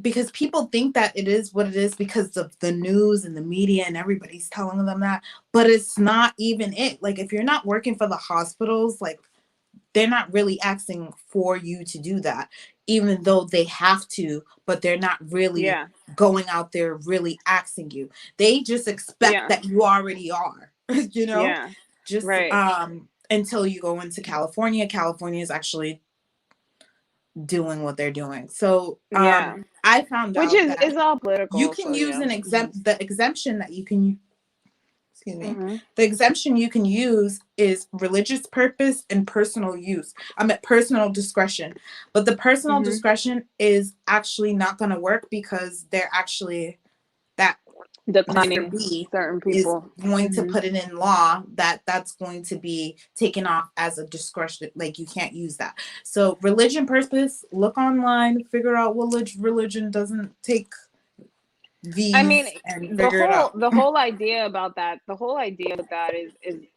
because people think that it is what it is because of the news and the media and everybody's telling them that, but it's not even it. Like if you're not working for the hospitals, like they're not really asking for you to do that, even though they have to, but they're not really Yeah. going out there really asking you. They just expect Yeah. that you already are, you know, Yeah. just Right. until you go into California. California is actually doing what they're doing. So Yeah. I found Which out that is all you political, can so you use know. the exemption that you can, excuse me, Mm-hmm. the exemption you can use is religious purpose and personal use. I'm at personal discretion, but the personal Mm-hmm. discretion is actually not going to work because they're actually that Mr. Declining B certain is people. going to Mm-hmm. put it in law that that's going to be taken off as a discretion. Like you can't use that. So religion purpose, look online, figure out what religion doesn't take I mean, these and figure it out. the whole idea about that, the whole idea with that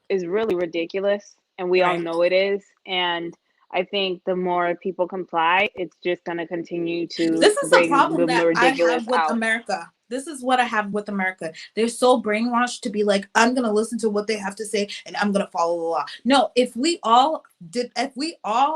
is really ridiculous, and we all Right. know it is. And I think the more people comply, it's just going to continue to This is the bring problem the that I ridiculous have with out. America. This is what I have with America. They're so brainwashed to be like, I'm gonna listen to what they have to say and I'm gonna follow the law. No, if we all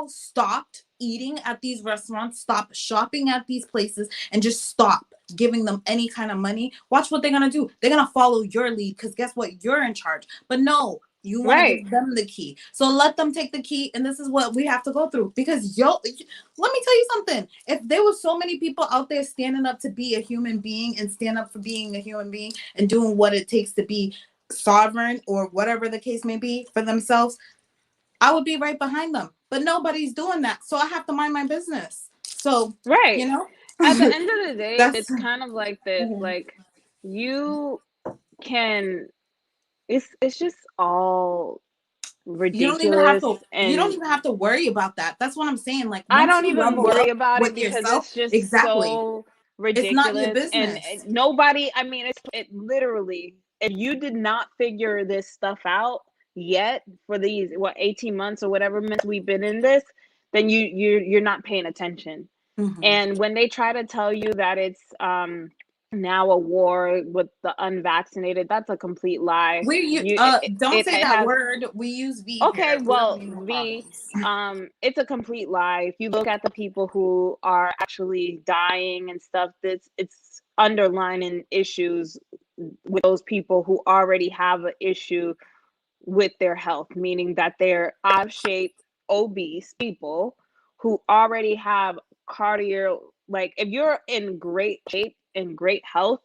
stopped eating at these restaurants, stop shopping at these places, and just stop giving them any kind of money, watch what they're gonna do. They're gonna follow your lead because guess what? You're in charge. But no, you want to Right. give them the key. So let them take the key, and this is what we have to go through. Because let me tell you something. If there was so many people out there standing up to be a human being and stand up for being a human being and doing what it takes to be sovereign or whatever the case may be for themselves, I would be right behind them. But nobody's doing that. So I have to mind my business. So, Right. you know, At the end of the day, that's it's kind of like this, like you can it's just all ridiculous. you don't And even have to worry about that. That's what I'm saying. Like I once don't you even level worry up about it with because yourself, it's just exactly. so It's not your ridiculous. And business. nobody, I mean, it literally, if you did not figure this stuff out yet for these, what, 18 months or whatever months we've been in this, then you're not paying attention. Mm-hmm. And when they try to tell you that it's now a war with the unvaccinated, that's a complete lie. Don't say It that has, word. We use V okay, here. We don't well, need no V, problems. it's a complete lie. If you look at the people who are actually dying and stuff, it's underlining issues with those people who already have an issue with their health, meaning that they're out of shape, obese people who already have cardio. Like if you're in great shape and great health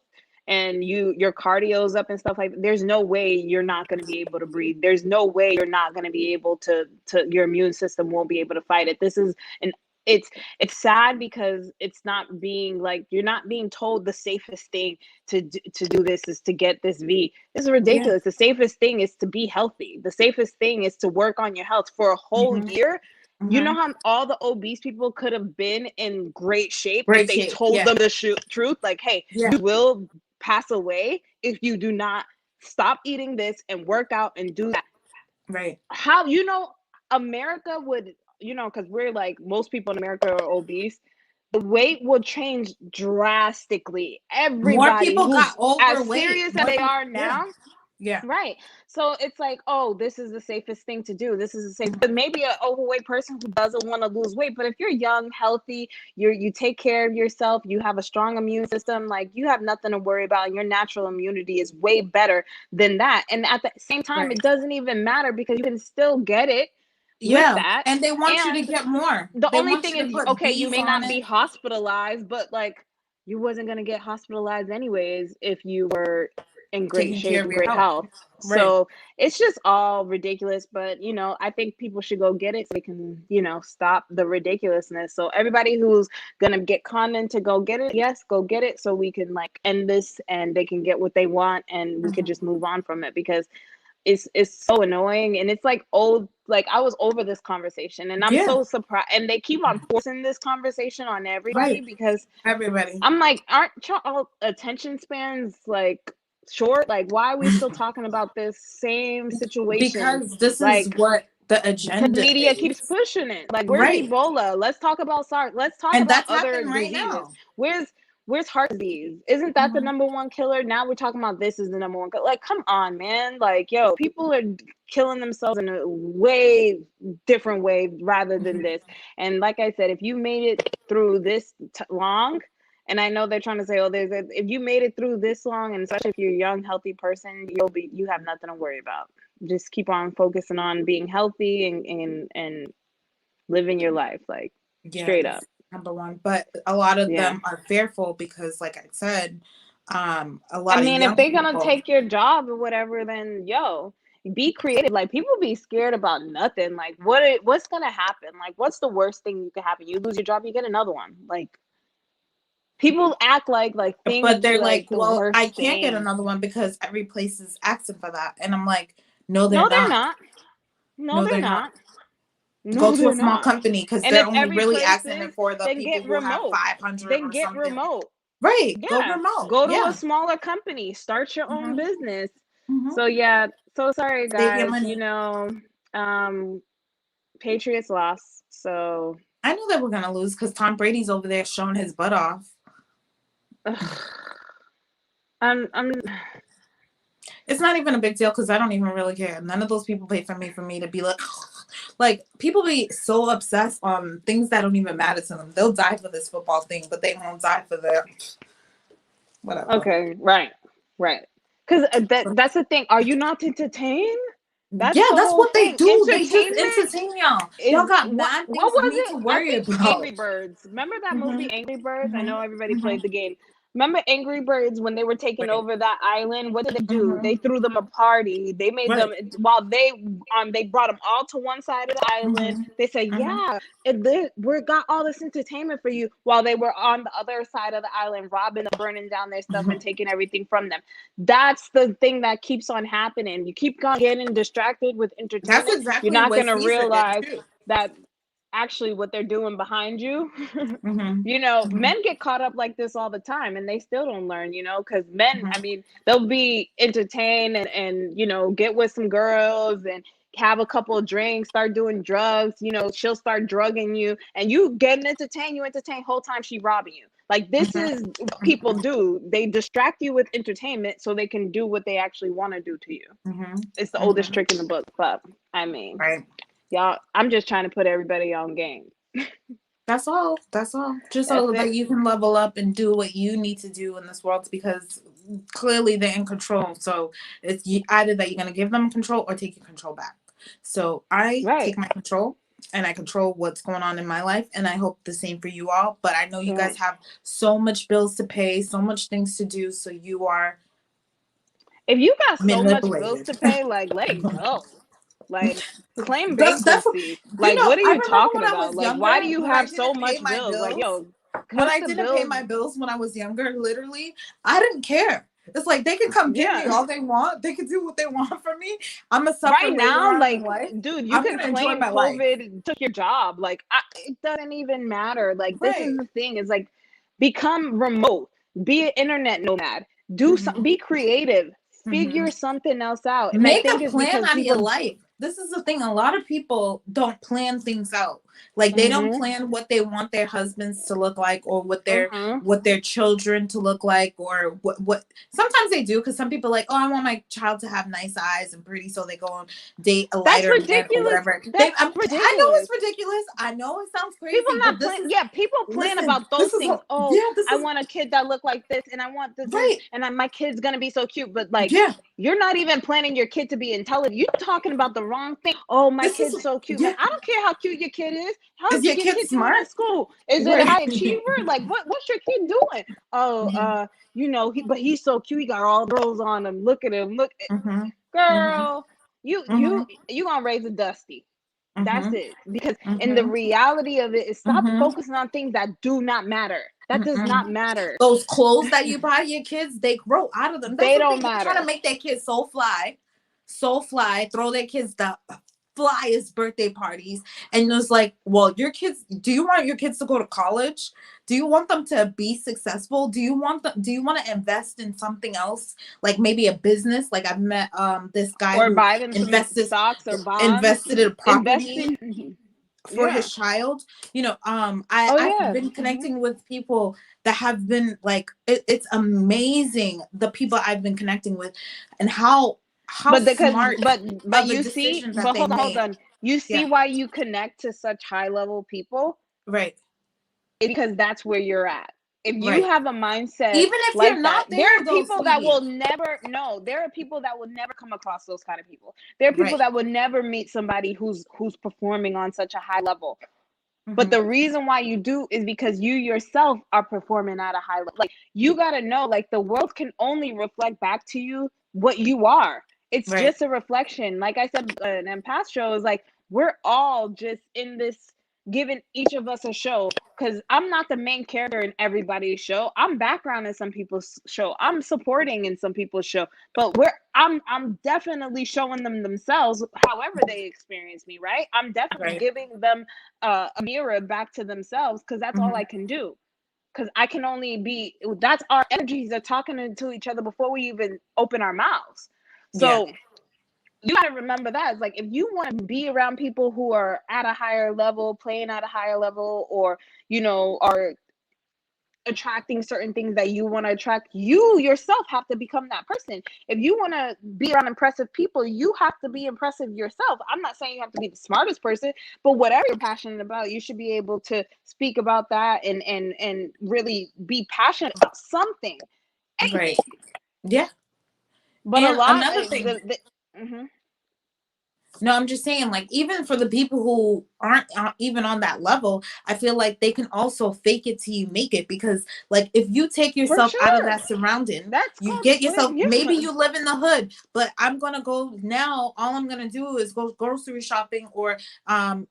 and your cardio's up and stuff, like there's no way you're not going to be able to breathe. There's no way you're not going to be able to your immune system won't be able to fight it. This is an it's it's sad because it's not being like, you're not being told the safest thing to do this is to get this V. This is Yeah. ridiculous. The safest thing is to be healthy. The safest thing is to work on your health for a whole Mm-hmm. year. You know Mm-hmm. how all the obese people could have been in great shape if Great they shape. told Yeah. them the truth, like, hey, Yeah. you will pass away if you do not stop eating this and work out and do that. Right. How, America would, because we're like, most people in America are obese, the weight will change drastically. More Everybody people got who's as overweight. serious as More they people. are Yeah. now, Yeah. right? So it's like, oh, this is the safest thing to do. This is the safe. But maybe an overweight person who doesn't want to lose weight. But if you're young, healthy, you take care of yourself, you have a strong immune system, like you have nothing to worry about. And your natural immunity is way better than that. And at the same time, Right. it doesn't even matter because you can still get it with Yeah. that. And they want you to And get more. the They only want thing you to is, put okay, you B's may on not it. be hospitalized, but like you wasn't going to get hospitalized anyways if you were in great Taking care shape of and your great health. health. Right. So it's just all ridiculous. But I think people should go get it so they can stop the ridiculousness. So everybody who's gonna get Condon to go get it, yes, go get it so we can like end this and they can get what they want and we could just move on from it, because it's so annoying. And it's like old, like I was over this conversation and I'm Yeah. so surprised, and they keep on forcing this conversation on everybody Right. because Everybody. I'm like, aren't y'all attention spans like short? Like, why are we still talking about this same situation? Because this is Like, what the because agenda media keeps is. pushing it. Like, where's Right. Ebola? Let's talk about SARS. Let's talk And about that's other happening right diseases. now. Where's heart disease? Isn't that the Mhm. number one killer? Now we're talking about this is the number one killer. Like, come on, man. Like, yo, people are killing themselves in a way different way rather than Mhm. this. And like I said, if you made it through this long, and I know they're trying to say, oh, if you made it through this long, and especially if you're a young, healthy person, you have nothing to worry about. Just keep on focusing on being healthy and living your life, like Yeah, straight that's up. number one. But a lot of Yeah. them are fearful because, like I said, a I lot of mean, if young they're gonna people. take your job or whatever, then yo, be creative. Like people be scared about nothing. Like what's gonna happen? Like what's the worst thing you could happen? You lose your job, you get another one. Like people act like But things they're like, like the well, I worst can't get thing. another one because every place is asking for that. And I'm like, no, they're No, they're not. not. No, No, they're they're not. not. Go No, to a they're small not. company because And they're if only every really place asking it is, for the then people get who have remote. 500 Then or get something. remote. Right. Go Yeah. remote. Go to a Yeah. smaller company. Start your own Hmm. business. Hmm. So yeah, so sorry Save your guys, money. um Patriots lost. So I knew they were going to lose because Tom Brady's over there showing his butt off. I'm It's not even a big deal because I don't even really care. None of those people pay for me to be like people be so obsessed on things that don't even matter to them. They'll die for this football thing, but they won't die for the whatever. okay, right. Because that's the thing. Are you not entertained? That's Yeah, the that's whole what they thing. do. They just Entertainment entertain y'all. Y'all is got what mad things you was need to it? I worry think Angry about. Birds. Remember that Hmm. movie Angry Birds? I Hmm. know everybody Hmm. played the game. Remember Angry Birds when they were taking Right. over that island? What did they do? Hmm. They threw them a party. They made them Right. while they brought them all to one side of the island. Hmm. They said, Hmm. "Yeah, we got all this entertainment for you." While they were on the other side of the island, robbing and burning down their stuff and Hmm. taking everything from them. That's the thing that keeps on happening. You keep on getting distracted with That's entertainment. You're exactly not what gonna Caesar did realize too. that actually what they're doing behind you. Hmm. Hmm. Men get caught up like this all the time and they still don't learn, because men, Hmm. I mean, they'll be entertained and get with some girls and have a couple of drinks, start doing drugs, she'll start drugging you and you getting entertained, you entertain whole time she robbing you. Like this Hmm. is what people do. They distract you with entertainment so they can do what they actually want to do to you. Hmm. It's the Hmm. oldest trick in the book, but I mean, Right. y'all, I'm just trying to put everybody on game. That's all. That's all. Just That's so it. that you can level up and do what you need to do in this world because clearly they're in control. So it's either that you're going to give them control or take your control back. So I Right. take my control and I control what's going on in my life. And I hope the same for you all. But I know you Yeah. guys have so much bills to pay, so much things to do. So you are If you got so much bills manipulated. to pay, like let it go. Like claim That's bankruptcy. you Like know, what are I you remember talking when I about? was Like younger, why do you when I have so didn't pay much my bills? Like bills, yo, when cut I the didn't pay bills. my bills when I was younger, literally, I didn't care. It's like they can come get me Yeah. all they want. They can do what they want from me. I'm gonna suffer Right later now, on in like life. dude, you I'm could gonna enjoy claim my life. COVID took your job. Like it doesn't even matter. Like this is Right. the thing. Is like become remote. Be an internet nomad. Do some. Hmm. Be creative. Hmm. Figure something else out. And I Make think a it's plan because out of your people. life. This is the thing. A lot of people don't plan things out. Like they don't Mm-hmm, plan what they want their husbands to look like or mm-hmm. what their children to look like or what sometimes they do because some people are like, oh, I want my child to have nice eyes and pretty, so they go and date a That's lighter man or ridiculous. whatever. That's I know ridiculous. it's ridiculous. I know it sounds People crazy, not but this plan. is Yeah, people plan listen, about those this is things. Oh, yeah, this I is want a kid that look like this, and I want this, right. and my kid's gonna be so cute. But like, Yeah. you're not even planning your kid to be intelligent. You're talking about the wrong thing. Oh, my This is kid's so cute, man. yeah. I don't care how cute your kid is. How's Is your your kid kid doing smart? at school? Is it a Right. high achiever? Like, what's your kid doing? Oh, Hmm. but he's so cute. He got all the girls on him. Look at him. Look, Hmm. Hmm. girl. You Hmm. you you gonna raise a dusty. That's Hmm. it. Because in the Hmm. reality of it is stop Hmm. focusing on things that do not matter. That does Mm-mm. not matter. Those clothes that you buy your kids, they grow out of them. That's They the thing. don't They're trying to matter. make their kids so fly, throw their kids the flyest birthday parties. And it's like, well, your kids, do you want your kids to go to college? Do you want them to be successful? Do you want to invest in something else, like maybe a business? Like I've met this guy Or who buy them some invested stocks or bonds. invested in property Investing. for Yeah. his child. Oh I've yeah. been connecting with people that have been like, it's amazing, the people I've been connecting with, and how smart But of a you see, decision that but they hold made. on. You see Yeah, why you connect to such high level people? right, Because that's where you're at. If you right. have a mindset Even if you're like that, not there there are though, people that will sweetie. never know. There are people that will never come across those kind of people. There are people Right. that will never meet somebody who's performing on such a high level. But Mm-hmm. the reason why you do is because you yourself are performing at a high level. Like you got to know, like the world can only reflect back to you what you are. It's Right. just a reflection. Like I said in past shows, like we're all just in this, giving each of us a show. Because I'm not the main character in everybody's show. I'm background in some people's show. I'm supporting in some people's show. But I'm definitely showing them themselves, however they experience me, right? I'm definitely Right. giving them a mirror back to themselves, because that's all Mm-hmm. I can do. Because I can only be, that's our energies are talking to each other before we even open our mouths. Yeah. So you got to remember that. It's like if you want to be around people who are at a higher level, playing at a higher level, or are attracting certain things that you want to attract, you yourself have to become that person. If you want to be around impressive people, you have to be impressive yourself. I'm not saying you have to be the smartest person, but whatever you're passionate about, you should be able to speak about that and really be passionate about something, Right. anything. Yeah. But a And lot another of thing, mhm. no, I'm just saying, like, even for the people who aren't even on that level, I feel like they can also fake it till you make it. Because, like, if you take For yourself out of sure, that surrounding, that's you called get yourself, maybe yeah. you live in the hood, but I'm gonna go now. All I'm gonna do is go grocery shopping or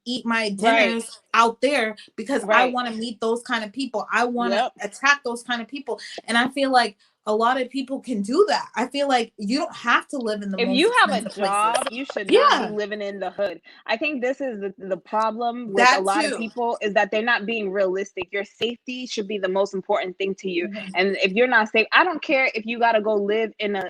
eat my Right, dinners out there because I right. want to meet those kind of people. I want to Yep. attract those kind of people. And I feel like a lot of people can do that. I feel like you don't have to live in the If most you have a expensive places. job, you should not be Yeah, living in the hood. I think this is the problem with a that lot of too. people, is that they're not being realistic. Your safety should be the most important thing to you. Mhm. And if you're not safe, I don't care if you got to go live in a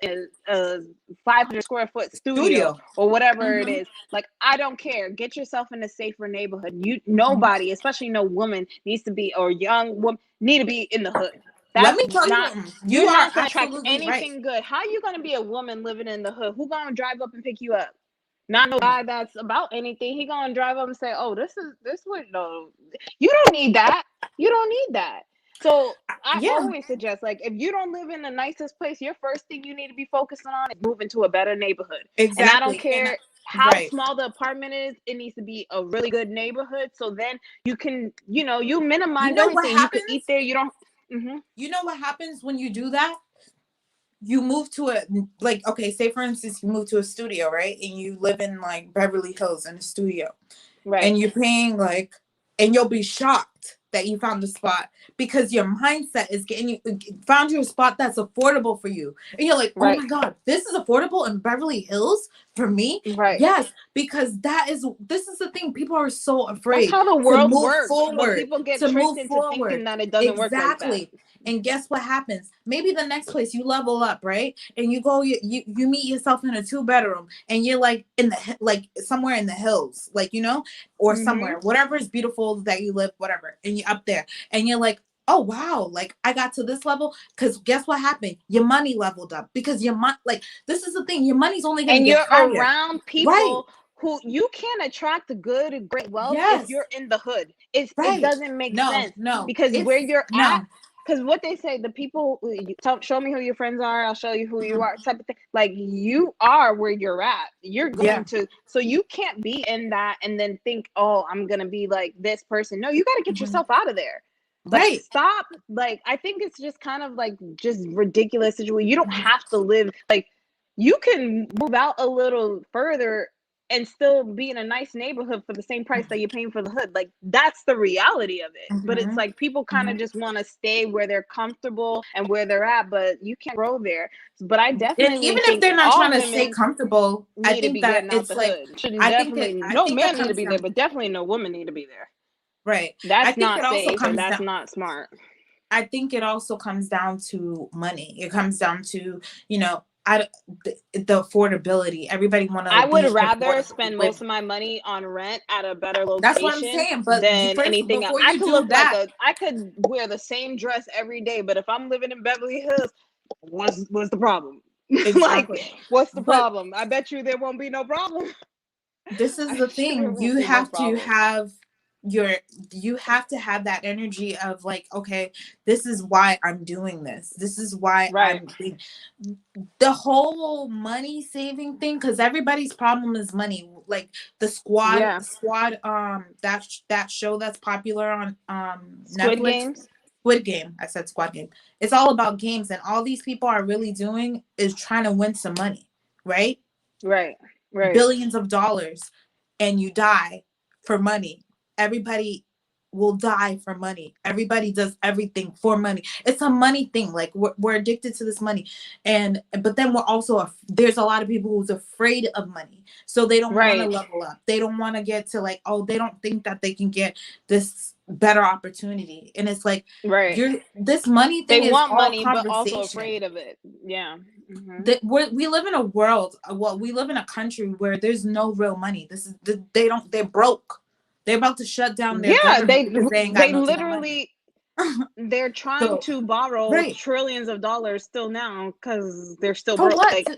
500 square foot studio Studio. or whatever it Hmm. is. Like, I don't care. Get yourself in a safer neighborhood. Hmm. Nobody, especially no woman, needs to be, or young woman, need to be in the hood. Let That's me tell you not, something. You you're are not gonna attract absolutely right. anything good. How you gonna be a woman living in the hood? Who gonna drive up and pick you up? Not no guy that's about anything. He gonna drive up and say, "Oh, this would no." You don't need that. You don't need that. So I Yeah, always suggest, like, if you don't live in the nicest place, your first thing you need to be focusing on is moving to a better neighborhood. And I don't exactly. And care how right. small the apartment is; it needs to be a really good neighborhood. So then you can, you You minimize know what everything. You could eat happens? there. You don't. Hmm. You know what happens when you do that? You move to a, like, okay, say for instance you move to a studio, right? And you live in like Beverly Hills in a studio. Right. And you're paying like, and you'll be shocked that you found a spot because your mindset is getting you found you a spot that's affordable for you, and you're like, oh Right. my god, this is affordable in Beverly Hills for me. Right. Yes, because this is the thing, people are so That's afraid how the to world move works, but forward, people get to tricked move into forward. thinking that it doesn't work like that. Exactly. And guess what happens? Maybe the next place you level up, right? And you go, you meet yourself in a 2 bedroom, and you're like in the, like somewhere in the hills, like, or Hmm. somewhere, whatever is beautiful that you live, whatever, and you're up there, and you're like, oh wow, like I got to this level, because guess what happened? Your money leveled up, because your money, like, this is the thing, your money's only going to And get you're higher. around Right. people who you can't attract the good, great wealth if Yes. you're in the hood. It Right. doesn't make No, sense, no, because where it's you're at, no. because what they say, the people, show me who your friends are, I'll show you who you Mhm. are, type of thing. Like, you are where you're at. You're Yeah. going to, so you can't be in that and then think, oh, I'm gonna be like this person. No, you got to get Mhm. yourself out of there. Like, Right. stop. Like, I think it's just kind of like just ridiculous situation. You don't Mhm. have to live like, you can move out a little further and still be in a nice neighborhood for the same price that you're paying for the hood. Like, that's the reality of it. But it's Mhm. like people kind of Mhm. just want to stay where they're comfortable and where they're at, but you can't grow there. But I And even definitely if think they're not all trying to stay women comfortable, I need to think be that getting out it's the like, hood. Shouldn't definitely, I no think that man need to comes be there, from, but definitely no woman need to be there. Right. I That's think it not also safe and comes that's down. not smart. I think it also comes down to money. It comes down to, you know, the affordability. Everybody want to I would be rather affordable. spend most of my money on rent at a better That's what I'm location saying. But than first, anything else. before I you could do look like that, I could wear the same dress every day, but if I'm living in Beverly Hills, what's the problem? Like, exactly. what's the But problem? I bet you there won't be no problem. this is I the bet you there thing. won't be no problem. You have to have that energy of like, okay, this is why I'm doing this. This is why Right. the whole money saving thing, because everybody's problem is money. Like the Yeah. squad that show that's popular on Squid Netflix. Games. Squid Game. I said Squad Game. It's all about games, and all these people are really doing is trying to win some money, right? Right. Right. Billions of dollars, and you die for money. Everybody will die for money. Everybody does everything for money. It's a money thing. Like we're addicted to this money, and but then we're also there's a lot of people who's afraid of money, so they don't want to Right. level up. They don't want to get to like, oh, they don't think that they can get this better opportunity, and it's like Right. this money They thing is want all money, but also conversation. afraid of it. Yeah. Mm-hmm. That we live in a world, well, we live in a country where there's no real money. This is they're broke. They're about to shut down their Yeah, government because they ain't got they no damn money. literally they're trying So to borrow right, trillions of dollars still now because they're still for broke. what? Like,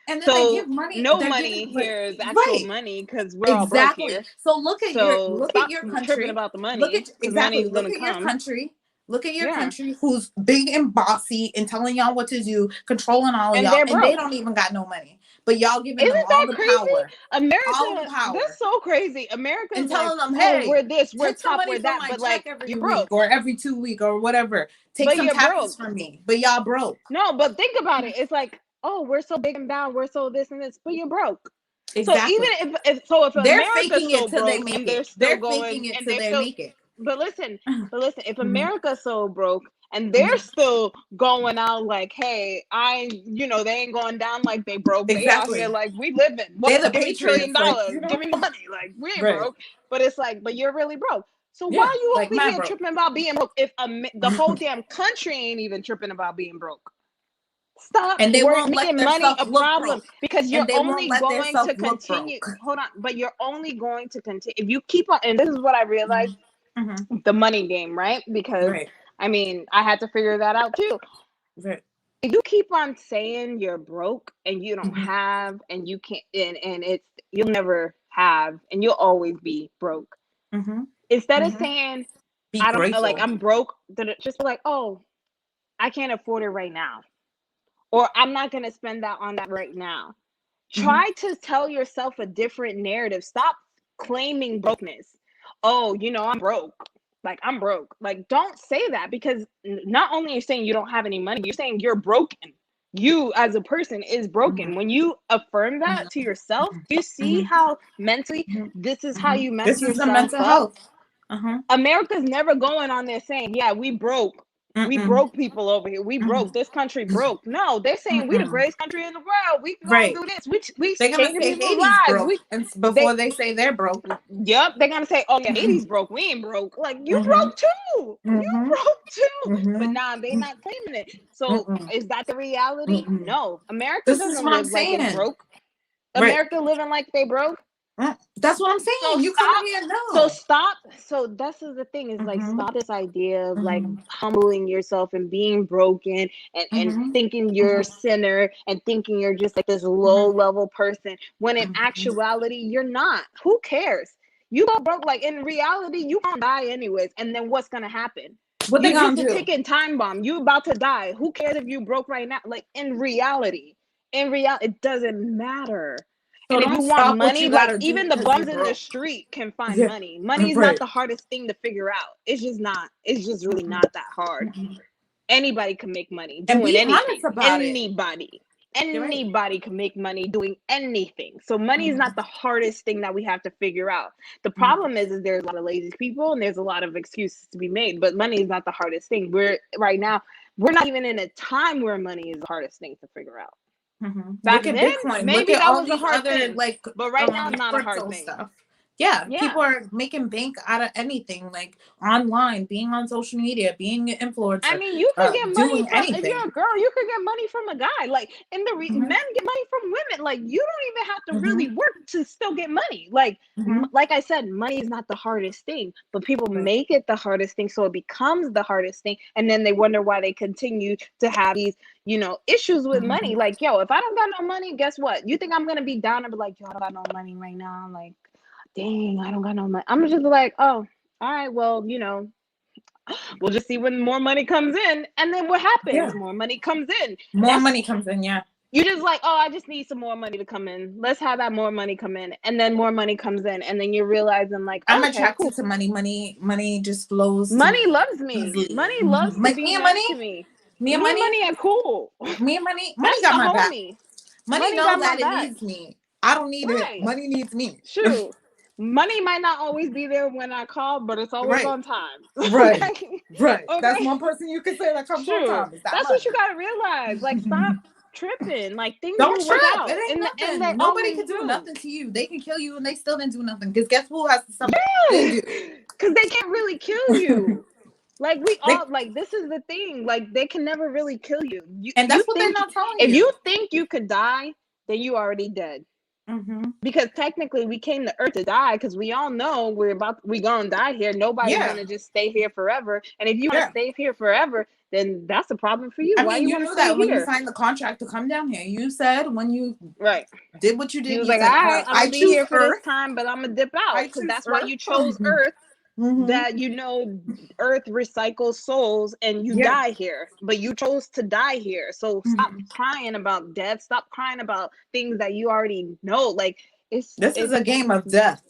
And then they so give money. no They're money giving like here is actual right, money because we're all broke exactly. here. So So look at stop your tripping country. about the Look at money because money exactly. is Look gonna at your come. country. Look at your Yeah, country who's big and bossy and telling y'all what to do, controlling all of and y'all, they're and they broke. don't even got no money. But y'all giving them Isn't all that the crazy? power. All the America, power. that's so crazy. America's And like, telling them, oh, hey, we're this, we're take some top, money we're from that, my but check like every you're week broke. or every 2 week or whatever. Take But some you're taxes broke. from me. But y'all broke. No, but think about it. It's like, oh, we're so big and bad, we're so this and this, but you're broke. So even Exactly. if They're America's faking it so till they broke make and they're it. still They're going faking it and till they're they still, make it. but listen, if Mhm. America's so broke and they're Mhm. still going out like, hey, they ain't going down like they broke. They out here Exactly. like we living. They're What? the Give me $1 trillion. patriots. Like, you Give know? me money. Like we ain't Right. broke. But it's like, but you're really broke. So why Yeah. are you Like over mad here broke. tripping about being broke if the whole damn country ain't even tripping about being broke? Stop And they won't let making their money self a look problem broke. because you're And they won't only let their going self to look continue. broke. Hold on, but you're only going to continue if you keep on. And this is what I realized: Mm-hmm. the money game, right? Because Right. I mean, I had to figure that out too. Right. If you keep on saying you're broke and you don't Mm-hmm. have and you can't, and it's you'll never have and you'll always be broke. Mm-hmm. Instead of Mm-hmm. saying Be I don't like grateful. I'm broke, just be like, oh, I can't afford it right now, or I'm not gonna spend that on that right now. Mm-hmm. Try to tell yourself a different narrative. Stop claiming brokenness. Oh, I'm broke. Like I'm broke. Like don't say that because not only are you saying you don't have any money, you're saying you're broken. You as a person is Mm-hmm. broken. When you affirm that to yourself, you see Mm-hmm. how mentally Mm-hmm. this is how Mm-hmm. you mess This is the yourself mental up. health. Uh-huh. America's never going on there saying, yeah, we broke. We Mm-mm. broke people over here. We Mm-mm. broke. This country broke. No, they're saying we the Mm-mm. greatest country in the world. We can go Right. do this. We They're gonna changing say people's Haiti's lives. broke, and They before they say they're broke. Yep, they're gonna say, oh yeah, Mm-hmm. Haiti's broke. We ain't broke. Like you Mm-hmm. broke too. You Mm-hmm. broke too. But Mm-hmm. nah, they not claiming it. So Mm-mm. is that the reality? Mm-mm. No. America This is doesn't what I'm live like it's saying. broke. Right. America living like they broke. That's what I'm So saying. You come stop. in here, So no. stop. So that's the thing is like Mm-hmm. stop this idea of like Mm-hmm. humbling yourself and being broken and Mm-hmm. thinking you're a sinner and thinking you're just like this low Mm-hmm. level person when in Mm-hmm. actuality you're not. Who cares? You go broke. Like in reality, you gonna die anyways. And then what's gonna happen? What they You gonna just a do? ticking time bomb. You about to die. Who cares if you broke right now? Like in reality, it doesn't matter. So And if don't you want stop what you money, like gotta do even the because you bums in the broke. street can find Yeah. money. Money is not Right. the hardest thing to figure out. It's just not. It's just really Mm-mm. not that hard. Mm-mm. Anybody can make money And doing be honest anything. about it. Anybody. You're right. Anybody can make money doing anything. So money is Mm-hmm. not the hardest thing that we have to figure out. The Mm-hmm. problem is there's a lot of lazy people and there's a lot of excuses to be made. But money is not the hardest thing. We're not even in a time where money is the hardest thing to figure out. Mm-hmm. Back Look at then, Bitcoin. Look maybe at that all was a these hard other thing. like But right now, it's not a hard crypto thing. stuff. Yeah, Yeah. people are making bank out of anything, like online, being on social media, being an I influencer, mean, you could get money doing from, if anything. you're a girl, you could get money from a guy. Like, and Hmm. men get money from women. Like, you don't even have to Hmm. really work to still get money. Like, Hmm. like I said, money is not the hardest thing, but people Right. make it the hardest thing, so it becomes the hardest thing, and then they wonder why they continue to have these, issues with Hmm. money. Like, yo, if I don't got no money, guess what? You think I'm gonna be down and be like, yo, I don't got no money right now? Like, dang, I don't got no money. I'm just like, oh, all right, well, we'll just see when more money comes in, and then what happens? Yeah. More money comes in. More That's money comes in. Yeah. you just like, oh, I just need some more money to come in. Let's have that more money come in, and then more money comes in, and then you're realizing like, I'm okay, cool. attracted to money. Money just flows to Money me loves me. easily. Money loves to Like be me and nice money, to me. me and Me and money, money are cool. me and money. Money That's got the my back. homie. Money Money knows got my that it back. needs me. I don't need it. Right. Money needs me. True. Money might not always be there when I call, but it's always Right. on time. Right. Okay? Right. Okay? That's one person you can say that comes on True. time. Is that That's money? what you gotta realize. Like, stop tripping. Like, things Don't will work trip. out, It ain't and they nothing. Nobody always can do do. nothing to you. They can kill you and they still didn't do nothing. Because guess who has to suffer? They Yeah, do. because they can't really kill you. Like, we They, all, like, this is the thing. Like, they can never really kill you. and that's what they're not telling If you. you think you could die, then you already dead. Mm-hmm. Because technically we came to Earth to die, because we all know we gonna die here. Nobody's gonna just stay here forever. And if you want to stay here forever, then that's a problem for you. I Why mean, you you want to knew stay that when you here? signed the contract to come down here. You said when you did what you He did, was you like, said, all right, I'm I gonna be choose here for this Earth. time, but I'm gonna dip out, I because choose that's why Earth. you chose Earth. Mm-hmm. That Earth recycles souls, and you die here, but you chose to die here. So stop crying about death. Stop crying about things that you already know. Like, This is a game of death.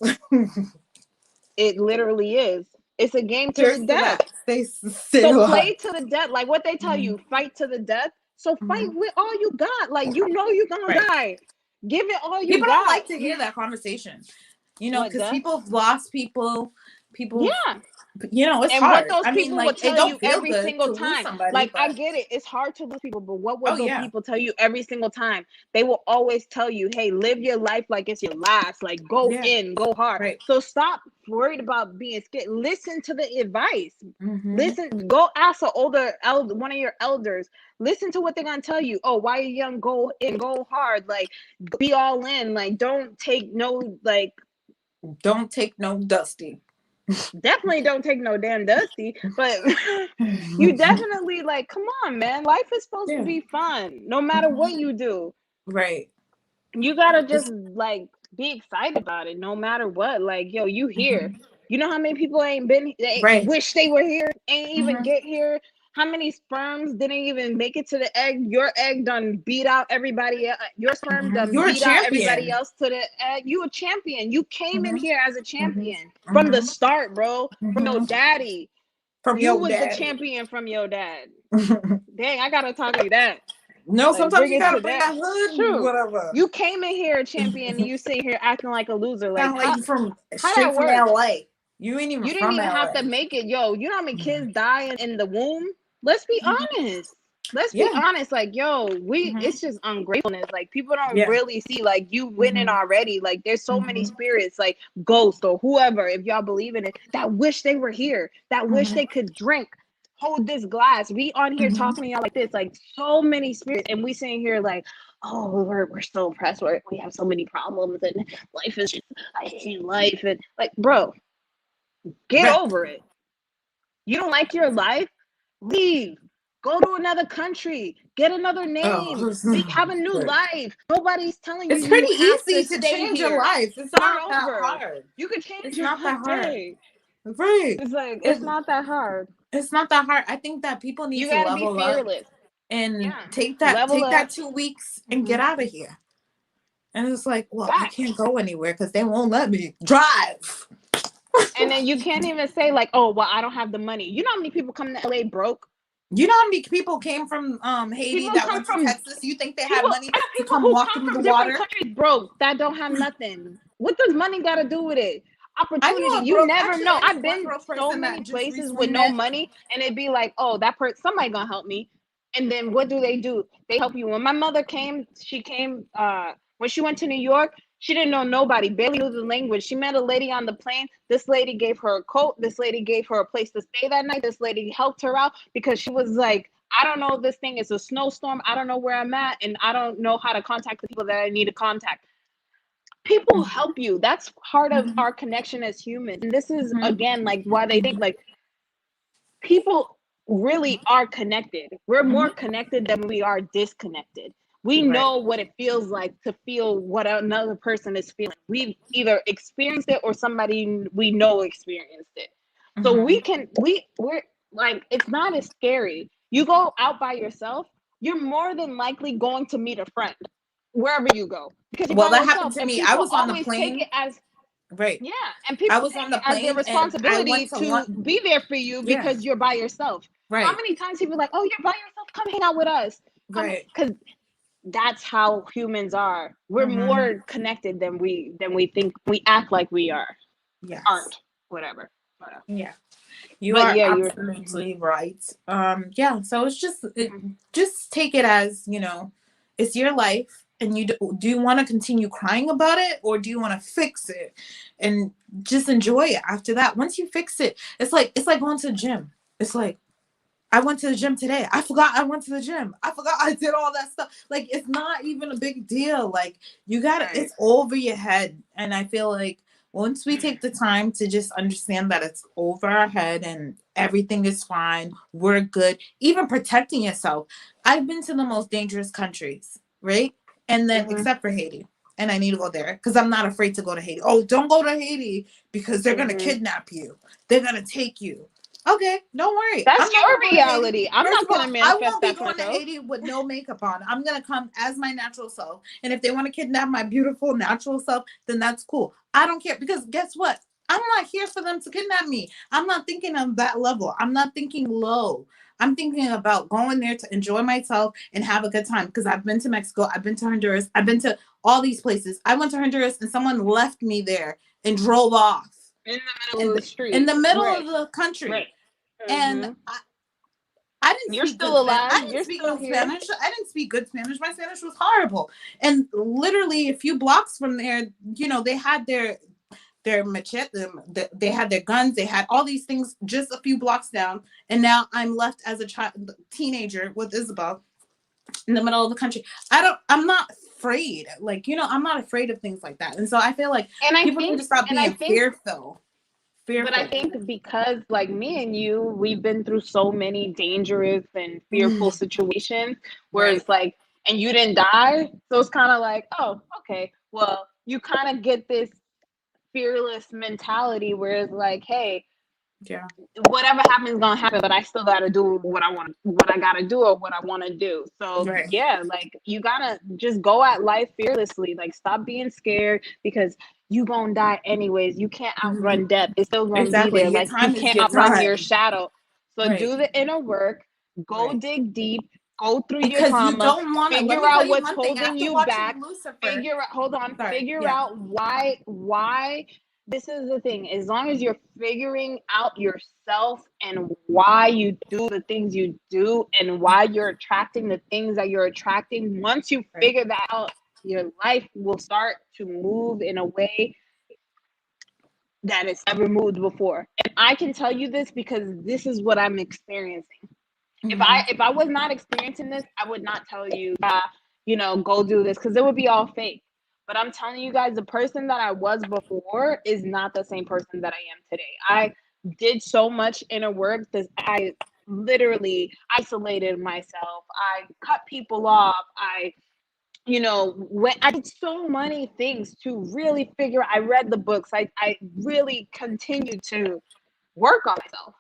It literally is. It's a game to Cheers the to death. that. Stay So alive. play to the death. Like what they tell you, fight to the death. So fight with all you got. Like, you're gonna die. Give it all you got. People don't like to hear that conversation. Because people have lost people. Yeah. It's and hard. what those people will tell you every single time. Like, I get it. It's hard to lose people, but what will those people tell you every single time? They will always tell you, hey, live your life like it's your last. Like, go in, go hard. Right. So stop worried about being scared. Listen to the advice. Mm-hmm. Listen, go ask one of your elders. Listen to what they're gonna tell you. Oh, why are you young? Go in, go hard. Like, be all in. Like, don't take no dusty. Definitely don't take no damn dusty, but you definitely, like, come on, man. Life is supposed to be fun, no matter what you do. Right. You gotta just like be excited about it, no matter what. Like, yo, you here. You know how many people ain't been? They wish they were here, ain't even get here. How many sperms didn't even make it to the egg? Your egg done beat out everybody else. Your sperm done beat out everybody else to the egg. You a champion. You came in here as a champion from the start, bro. From your daddy. You was the champion from your dad. Dang, I gotta talk to you that. No, like, sometimes you gotta bring that hood. True. Whatever. You came in here a champion, and you sit here acting like a loser. Like, how that work? LA. You ain't even. You didn't even have to make it, yo. You know how many kids die in the womb? Let's be honest. Let's be honest. Like, yo, it's just ungratefulness. Like, people don't really see, like, you winning already. Like, there's so many spirits, like ghosts or whoever, if y'all believe in it, that wish they were here. That wish they could drink. Hold this glass. We on here talking to y'all like this. Like, so many spirits, and we sitting here like, oh, we're so oppressed. We have so many problems, and life is just, I hate life. And like, bro, get over it. You don't like your life? Leave. Go to another country. Get another name. Have a new life. Nobody's telling you. It's pretty easy to here. change your life. It's not that hard. You could change it's your not that hard. Right. It's like, it's not that hard. It's not that hard. I think that people need to level up and take that 2 weeks and get out of here. And it's like, well, I can't go anywhere because they won't let me drive. And then you can't even say like, oh, well, I don't have the money. You know how many people come to LA broke? You know how many people came from Haiti that went to Texas? You think they had money to come walking through the water? Countries broke that don't have nothing. What does money got to do with it? Opportunity. You never know. I've been so many places with no money, and it'd be like, oh, that person, somebody gonna help me. And then what do? They help you. When my mother came, she came when she went to New York. She didn't know nobody, barely knew the language. She met a lady on the plane. This lady gave her a coat. This lady gave her a place to stay that night. This lady helped her out because she was like, I don't know this thing. It's a snowstorm. I don't know where I'm at, and I don't know how to contact the people that I need to contact. People help you. That's part of our connection as humans. And this is, again, like why they think like people really are connected. We're more connected than we are disconnected. We know what it feels like to feel what another person is feeling. We've either experienced it or somebody we know experienced it. So we're like, it's not as scary. You go out by yourself, you're more than likely going to meet a friend wherever you go. Because you're Well, by that yourself. happened to And me. I people was on the always plane. take it as Right. yeah, and people I was take on the it as their plane and I responsibility went to be there for you Yeah. because you're by yourself. How Right. many times people are like, oh, you're by yourself, come hang out with us. Right. Because that's how humans are. We're more connected than we think. We act like we are. Yes. Aren't. Whatever. Yeah. You But are yeah, you're absolutely right. Yeah. So it's just just take it as, you know, it's your life, and you do you want to continue crying about it, or do you want to fix it and just enjoy it after that? Once you fix it, it's like going to the gym. It's like, I went to the gym today. I forgot I went to the gym. I forgot I did all that stuff. Like, it's not even a big deal. Like, you gotta, it's over your head. And I feel like once we take the time to just understand that it's over our head and everything is fine, we're good, even protecting yourself. I've been to the most dangerous countries, right? And then, except for Haiti. And I need to go there because I'm not afraid to go to Haiti. Oh, don't go to Haiti because they're going to kidnap you. They're going to take you. Okay, don't worry. That's your reality. I'm not going to manifest I won't be that going myself. to Haiti with no makeup on. I'm going to come as my natural self. And if they want to kidnap my beautiful natural self, then that's cool. I don't care, because guess what? I'm not here for them to kidnap me. I'm not thinking on that level. I'm not thinking low. I'm thinking about going there to enjoy myself and have a good time, because I've been to Mexico. I've been to Honduras. I've been to all these places. I went to Honduras and someone left me there and drove off. In the middle of the street. In the middle of the country. Right. And I didn't You're speak still good alive. I didn't speak no Spanish. I didn't speak good Spanish. My Spanish was horrible. And literally a few blocks from there, you know, they had their machete, they had their guns, they had all these things just a few blocks down. And now I'm left as a teenager with Isabel in the middle of the country. I'm not afraid. Like, you know, I'm not afraid of things like that. And so I feel like people need to stop being fearful. But I think because, like, me and you, we've been through so many dangerous and fearful situations where it's like, and you didn't die. So it's kind of like, oh, okay, well, you kind of get this fearless mentality where it's like, hey, whatever happens is gonna happen, but I still gotta do what I gotta do, or what I want to do. So yeah, like, you gotta just go at life fearlessly. Like, stop being scared, because you gonna die anyways. You can't outrun death. It's still gonna be there. Like, you can't outrun your shadow. So do the inner work. Go dig deep. Go through your trauma. You don't want to figure out what's holding you back. Figure out why. This is the thing. As long as you're figuring out yourself and why you do the things you do and why you're attracting the things that you're attracting, once you figure that out, your life will start to move in a way that it's never moved before. And I can tell you this because this is what I'm experiencing. If I was not experiencing this, I would not tell you, you know, go do this, because it would be all fake. But I'm telling you guys, the person that I was before is not the same person that I am today. I did so much inner work that I literally isolated myself. I cut people off. I did so many things to really figure out. I read the books. I really continued to work on myself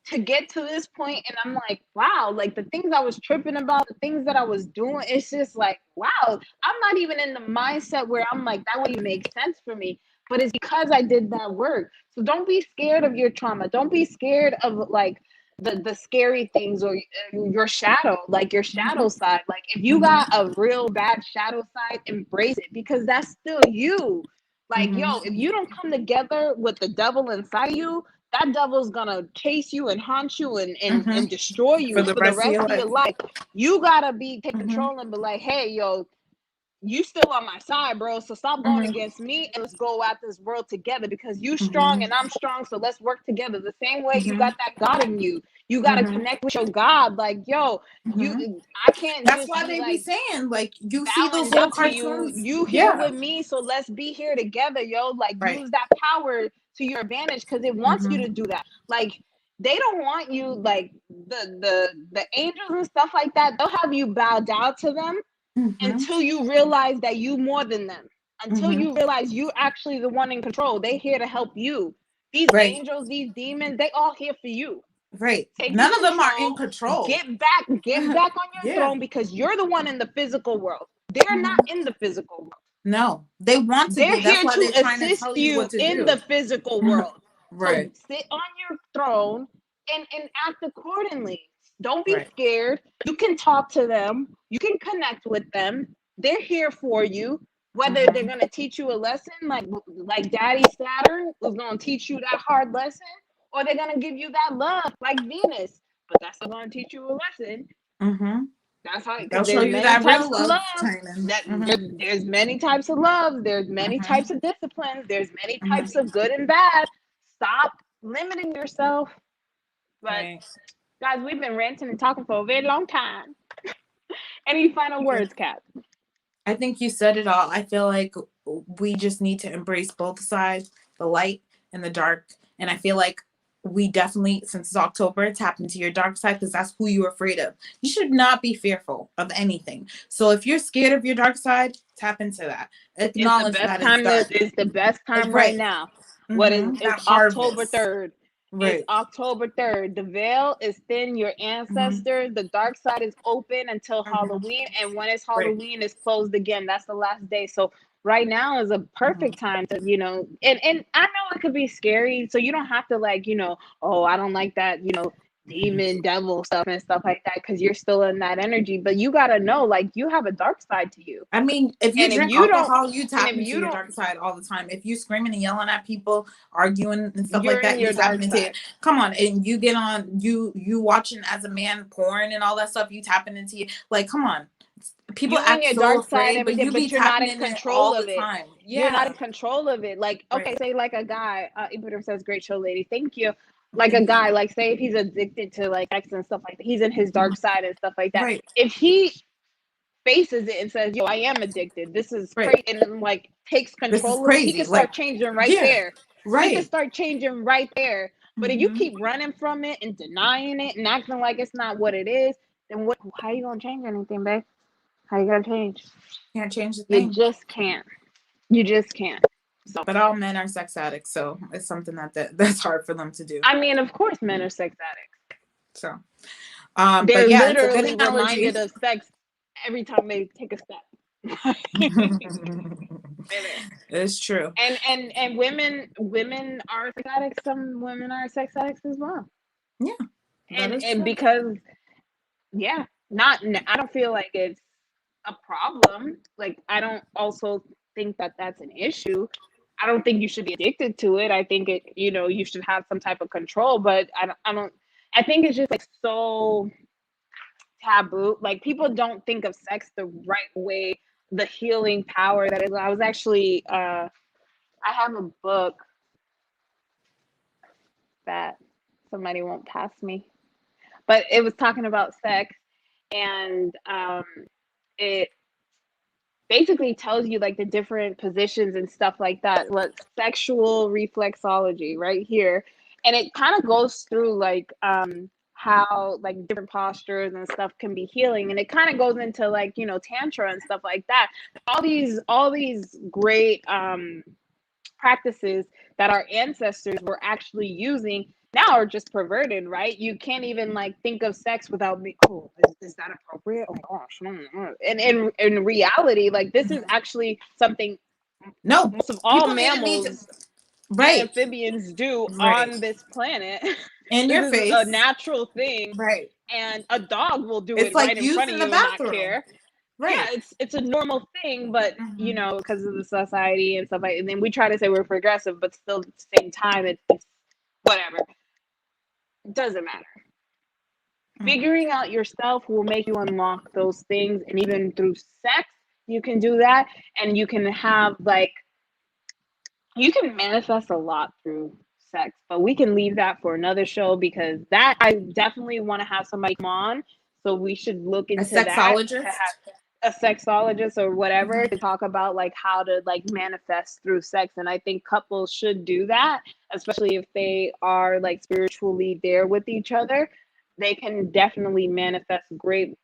to get to this point. And I'm like, wow, like, the things I was tripping about, the things that I was doing, it's just like, wow, I'm not even in the mindset where I'm like, that would even make sense for me. But it's because I did that work. So don't be scared of your trauma. Don't be scared of, like, the scary things, or your shadow, like your shadow side. Like, if you got a real bad shadow side, embrace it, because that's still you. Like, yo, if you don't come together with the devil inside you, that devil's gonna chase you and haunt you and destroy you for the rest of your life. You gotta take control and be like, hey, yo, you still on my side, bro. So stop going Mhm. against me and let's go at this world together because you strong Mhm. and I'm strong. So let's work together. The same way you got Mhm. that God in you. You got to Mhm. connect with your God. Like, yo, Mhm. I can't That's just why be they be like saying, like, you see those bowing little down to you. cartoons. You here Yeah. with me. So let's be here together, yo. Like, Right. use that power to your advantage because it wants you Mhm. to do that. Like, they don't want you like the angels and stuff like that. They'll have you bow down to them Mhm. until you realize that you more than them, until Mhm. you realize you actually the one in control. They here to help you. These Right. angels, these demons, they all here for you. Right. Take the None of them are in control, control. get back on your Yeah. throne because you're the one in the physical world. They're not Mhm. in the physical world. No, they want to They're be. That's here why to they're trying to assist tell you what you to in do. the physical world. So Right. sit on your throne and act accordingly. Don't be Right. scared. You can talk to them. You can connect with them. They're here for you. Whether they're Mhm. gonna teach you a lesson like Daddy Saturn was gonna teach you that hard lesson, or they're gonna give you that love like Venus. But that's not gonna teach you a lesson. Mhm. That's how, because They'll show there's you many that types real of love love. training. That Mhm. there's many types of love. There's many Mhm. types of disciplines. There's many types Mhm. of good and bad. Stop limiting yourself. But Right. guys, we've been ranting and talking for a very long time. Any final Yeah. words, Kat? I think you said it all. I feel like we just need to embrace both sides, the light and the dark. And I feel like we definitely, since it's October, tap into your dark side because that's who you're afraid of. You should not be fearful of anything. So if you're scared of your dark side, tap into that. It's the Acknowledge best that it's time. dark. It's the best time right Right. now. What is Mm-hmm. it's That October harvest. 3rd. It's Right. October 3rd. The veil is thin, your Mm-hmm. ancestors. The dark side is open until Mm-hmm. Halloween. And when it's Right. Halloween, it's closed again. That's the last day. So right now is a Mm-hmm. perfect time to, and I know it could be scary. So you don't have to like, oh, I don't like that, demon devil stuff and stuff like that because you're still in that energy. But you gotta know, like, you have a dark side to you. I mean, if you And if drink you don't, alcohol, you and tap if into you your don't, dark side all the time. If you screaming and yelling at people, arguing and stuff you're like in that, you your tapping dark into side. it. Come on, and you get on you watching as a man porn and all that stuff. You tapping into it. Like, come on. People You in act your so dark side afraid, but everything, you be but you're not tapping in in it control all the of it. time. You're not in Yeah. control of it. Like, okay, Right. say like a guy, Ibrahim says, great show, lady. Thank you. Like a Thank you. guy, like say if he's addicted to like sex and stuff like that, he's in his dark Mhm. side and stuff like that. Right. If he faces it and says, yo, I am addicted, this is Right. crazy, and then like takes This is control of it, he crazy. can start Like, changing right yeah. there. He can Right. start changing right there. But if you Hmm. keep running from it and denying it and acting like it's not what it is, then what? How you gonna change anything, babe? How you gonna change? Can't change the You thing. just can't. You just can't. So, But all men are sex addicts, so it's something that's hard for them to do. I mean, of course, men are sex addicts. So, but They're yeah, it's a good literally analogy. reminded of sex every time they take a step. It's true. And women are sex addicts. Some women are sex addicts as well. Yeah, that is And true. because yeah, not I don't feel like it's a problem. Like I don't also think that that's an issue. I don't think you should be addicted to it. I think it, you should have some type of control, but I think it's just like so taboo. Like people don't think of sex the right way, the healing power that is. I was actually I have a book that somebody won't pass me, but it was talking about sex, and it basically tells you like the different positions and stuff like that. What sexual reflexology right here, and it kind of goes through like how like different postures and stuff can be healing, and it kind of goes into like tantra and stuff like that. All these great practices that our ancestors were actually using now are just perverted, right? You can't even like think of sex without me. Oh, is that appropriate? Oh my gosh. And in reality, like this is actually something No, most of all people need to. mammals and Right, amphibians do right. on this planet. In This your is a face. natural thing, Right. and a dog will do It's it right like in front of using the you and not bathroom. care. Yeah, Right. it's a normal thing, but Hmm. because of the society and stuff like, and then we try to say we're progressive, but still at the same time, it's whatever. It doesn't matter. Hmm. Figuring out yourself will make you unlock those things, and even through sex, You can do that, and you can have like, you can manifest a lot through sex, but we can leave that for another show, because that I definitely want to have somebody come on. So we should look A into that, to sexologist. have a sexologist or whatever to talk about like how to like manifest through sex. And I think couples should do that, especially if they are like spiritually there with each other. They can definitely manifest great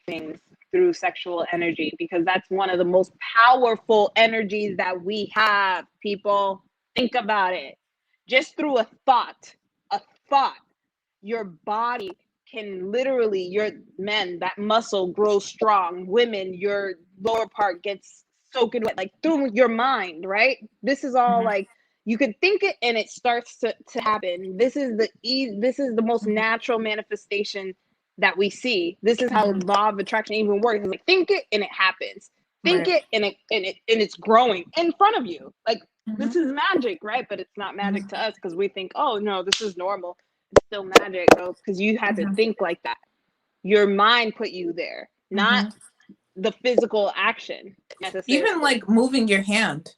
things through sexual energy, because that's one of the most powerful energies that we have. People, think about it. Just through a thought, your body can literally, your men, that muscle grows strong. Women, your lower part gets soaking wet, like through your mind, right? This is all Mhm. like, you can think it and it starts to happen. This is the most Mhm. natural manifestation that we see. This is how law of attraction even works. It's like, think it and it happens. Think Right. it and it's growing in front of you. Like, this Mhm. is magic, right? But it's not magic Mhm. to us, because we think, oh no, this is normal. It's still magic, though, because you had to Mhm. think like that. Your mind put you there, not Mhm. the physical action Even necessarily. like moving your hand.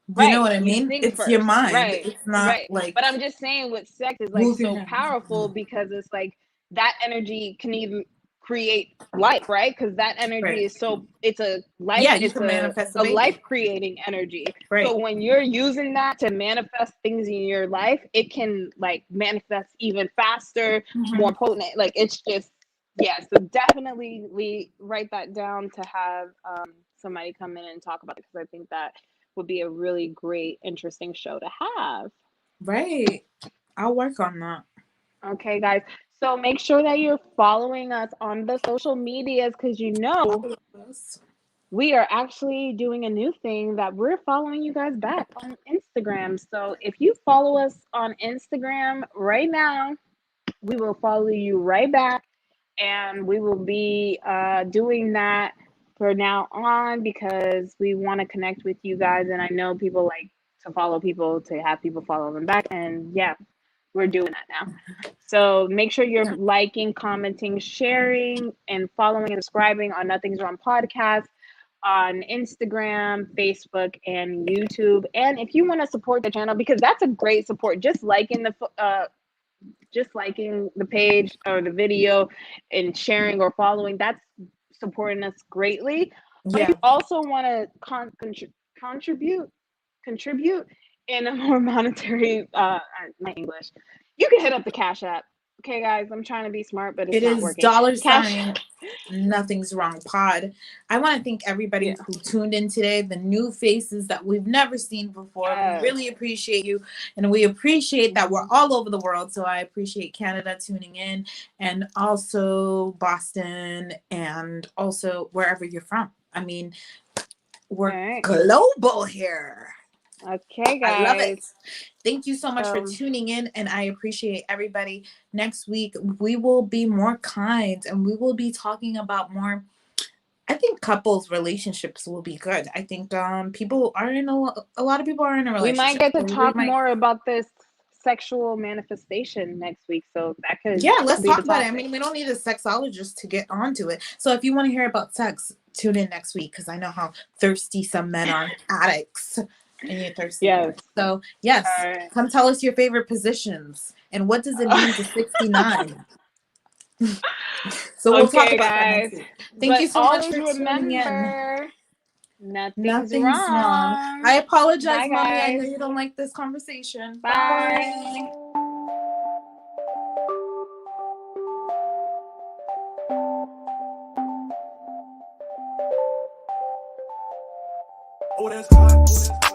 You know Right. what I You mean? think It's your first. mind. Right. It's not Right. like But I'm just saying, with sex is like move your so hand. powerful, because it's like that energy can even create life, right? Because that energy Right. is so, it's a life, Yeah, you it's can manifest a a life baby. creating energy. So Right. when you're using that to manifest things in your life, it can like manifest even faster, more Mhm. potent. Like, it's just, yeah. So definitely we write that down to have somebody come in and talk about it, because I think that would be a really great, interesting show to have. Right. I'll work on that. Okay, guys. So make sure that you're following us on the social medias, because we are actually doing a new thing that we're following you guys back on Instagram. So if you follow us on Instagram right now, we will follow you right back, and we will be doing that for now on, because we want to connect with you guys, and I know people like to follow people, to have people follow them back, and yeah, we're doing that now. So make sure you're Yeah. liking, commenting, sharing, and following and subscribing on Nothing's Wrong podcast on Instagram, Facebook, and YouTube. And if you want to support the channel, because that's a great support, just liking the page or the video and sharing or following, that's supporting us greatly. But if Yeah. you also want to contribute in a more monetary, my English, you can hit up the Cash App. Okay, guys, I'm trying to be smart, but it's It not is working. dollar Cash. sign Nothing's Wrong Pod. I want to thank Yeah. everybody who tuned in today, the new faces that we've never seen before. We Yes. really appreciate you, and we appreciate that we're Mhm. all over the world. So I appreciate Canada tuning in, and also Boston, and also wherever you're from. I mean, All we're right. global here. Okay, I love guys. it. Thank you so much for tuning in, and I appreciate everybody. Next week, we will be more kind, and we will be talking about more. I think couples relationships will be good. I think people are in a lot of people are in a We might relationship. get to So we talk might, more about this sexual manifestation next week, so that could yeah, let's be the talk about it. I topic. mean, we don't need a sexologist to get onto it. So if you want to hear about sex, tune in next week, because I know how thirsty some men are, addicts, and you're thirsty. Yes. So yes, All right. come tell us your favorite positions and what does it mean to 69. So we'll talk Okay, about that next guys. week. Thank But you so much always for tuning in. remember, nothing's Nothing's wrong. wrong. I apologize, Bye, mommy. I know guys. you don't like this conversation. Bye. Bye. Oh, that's hot.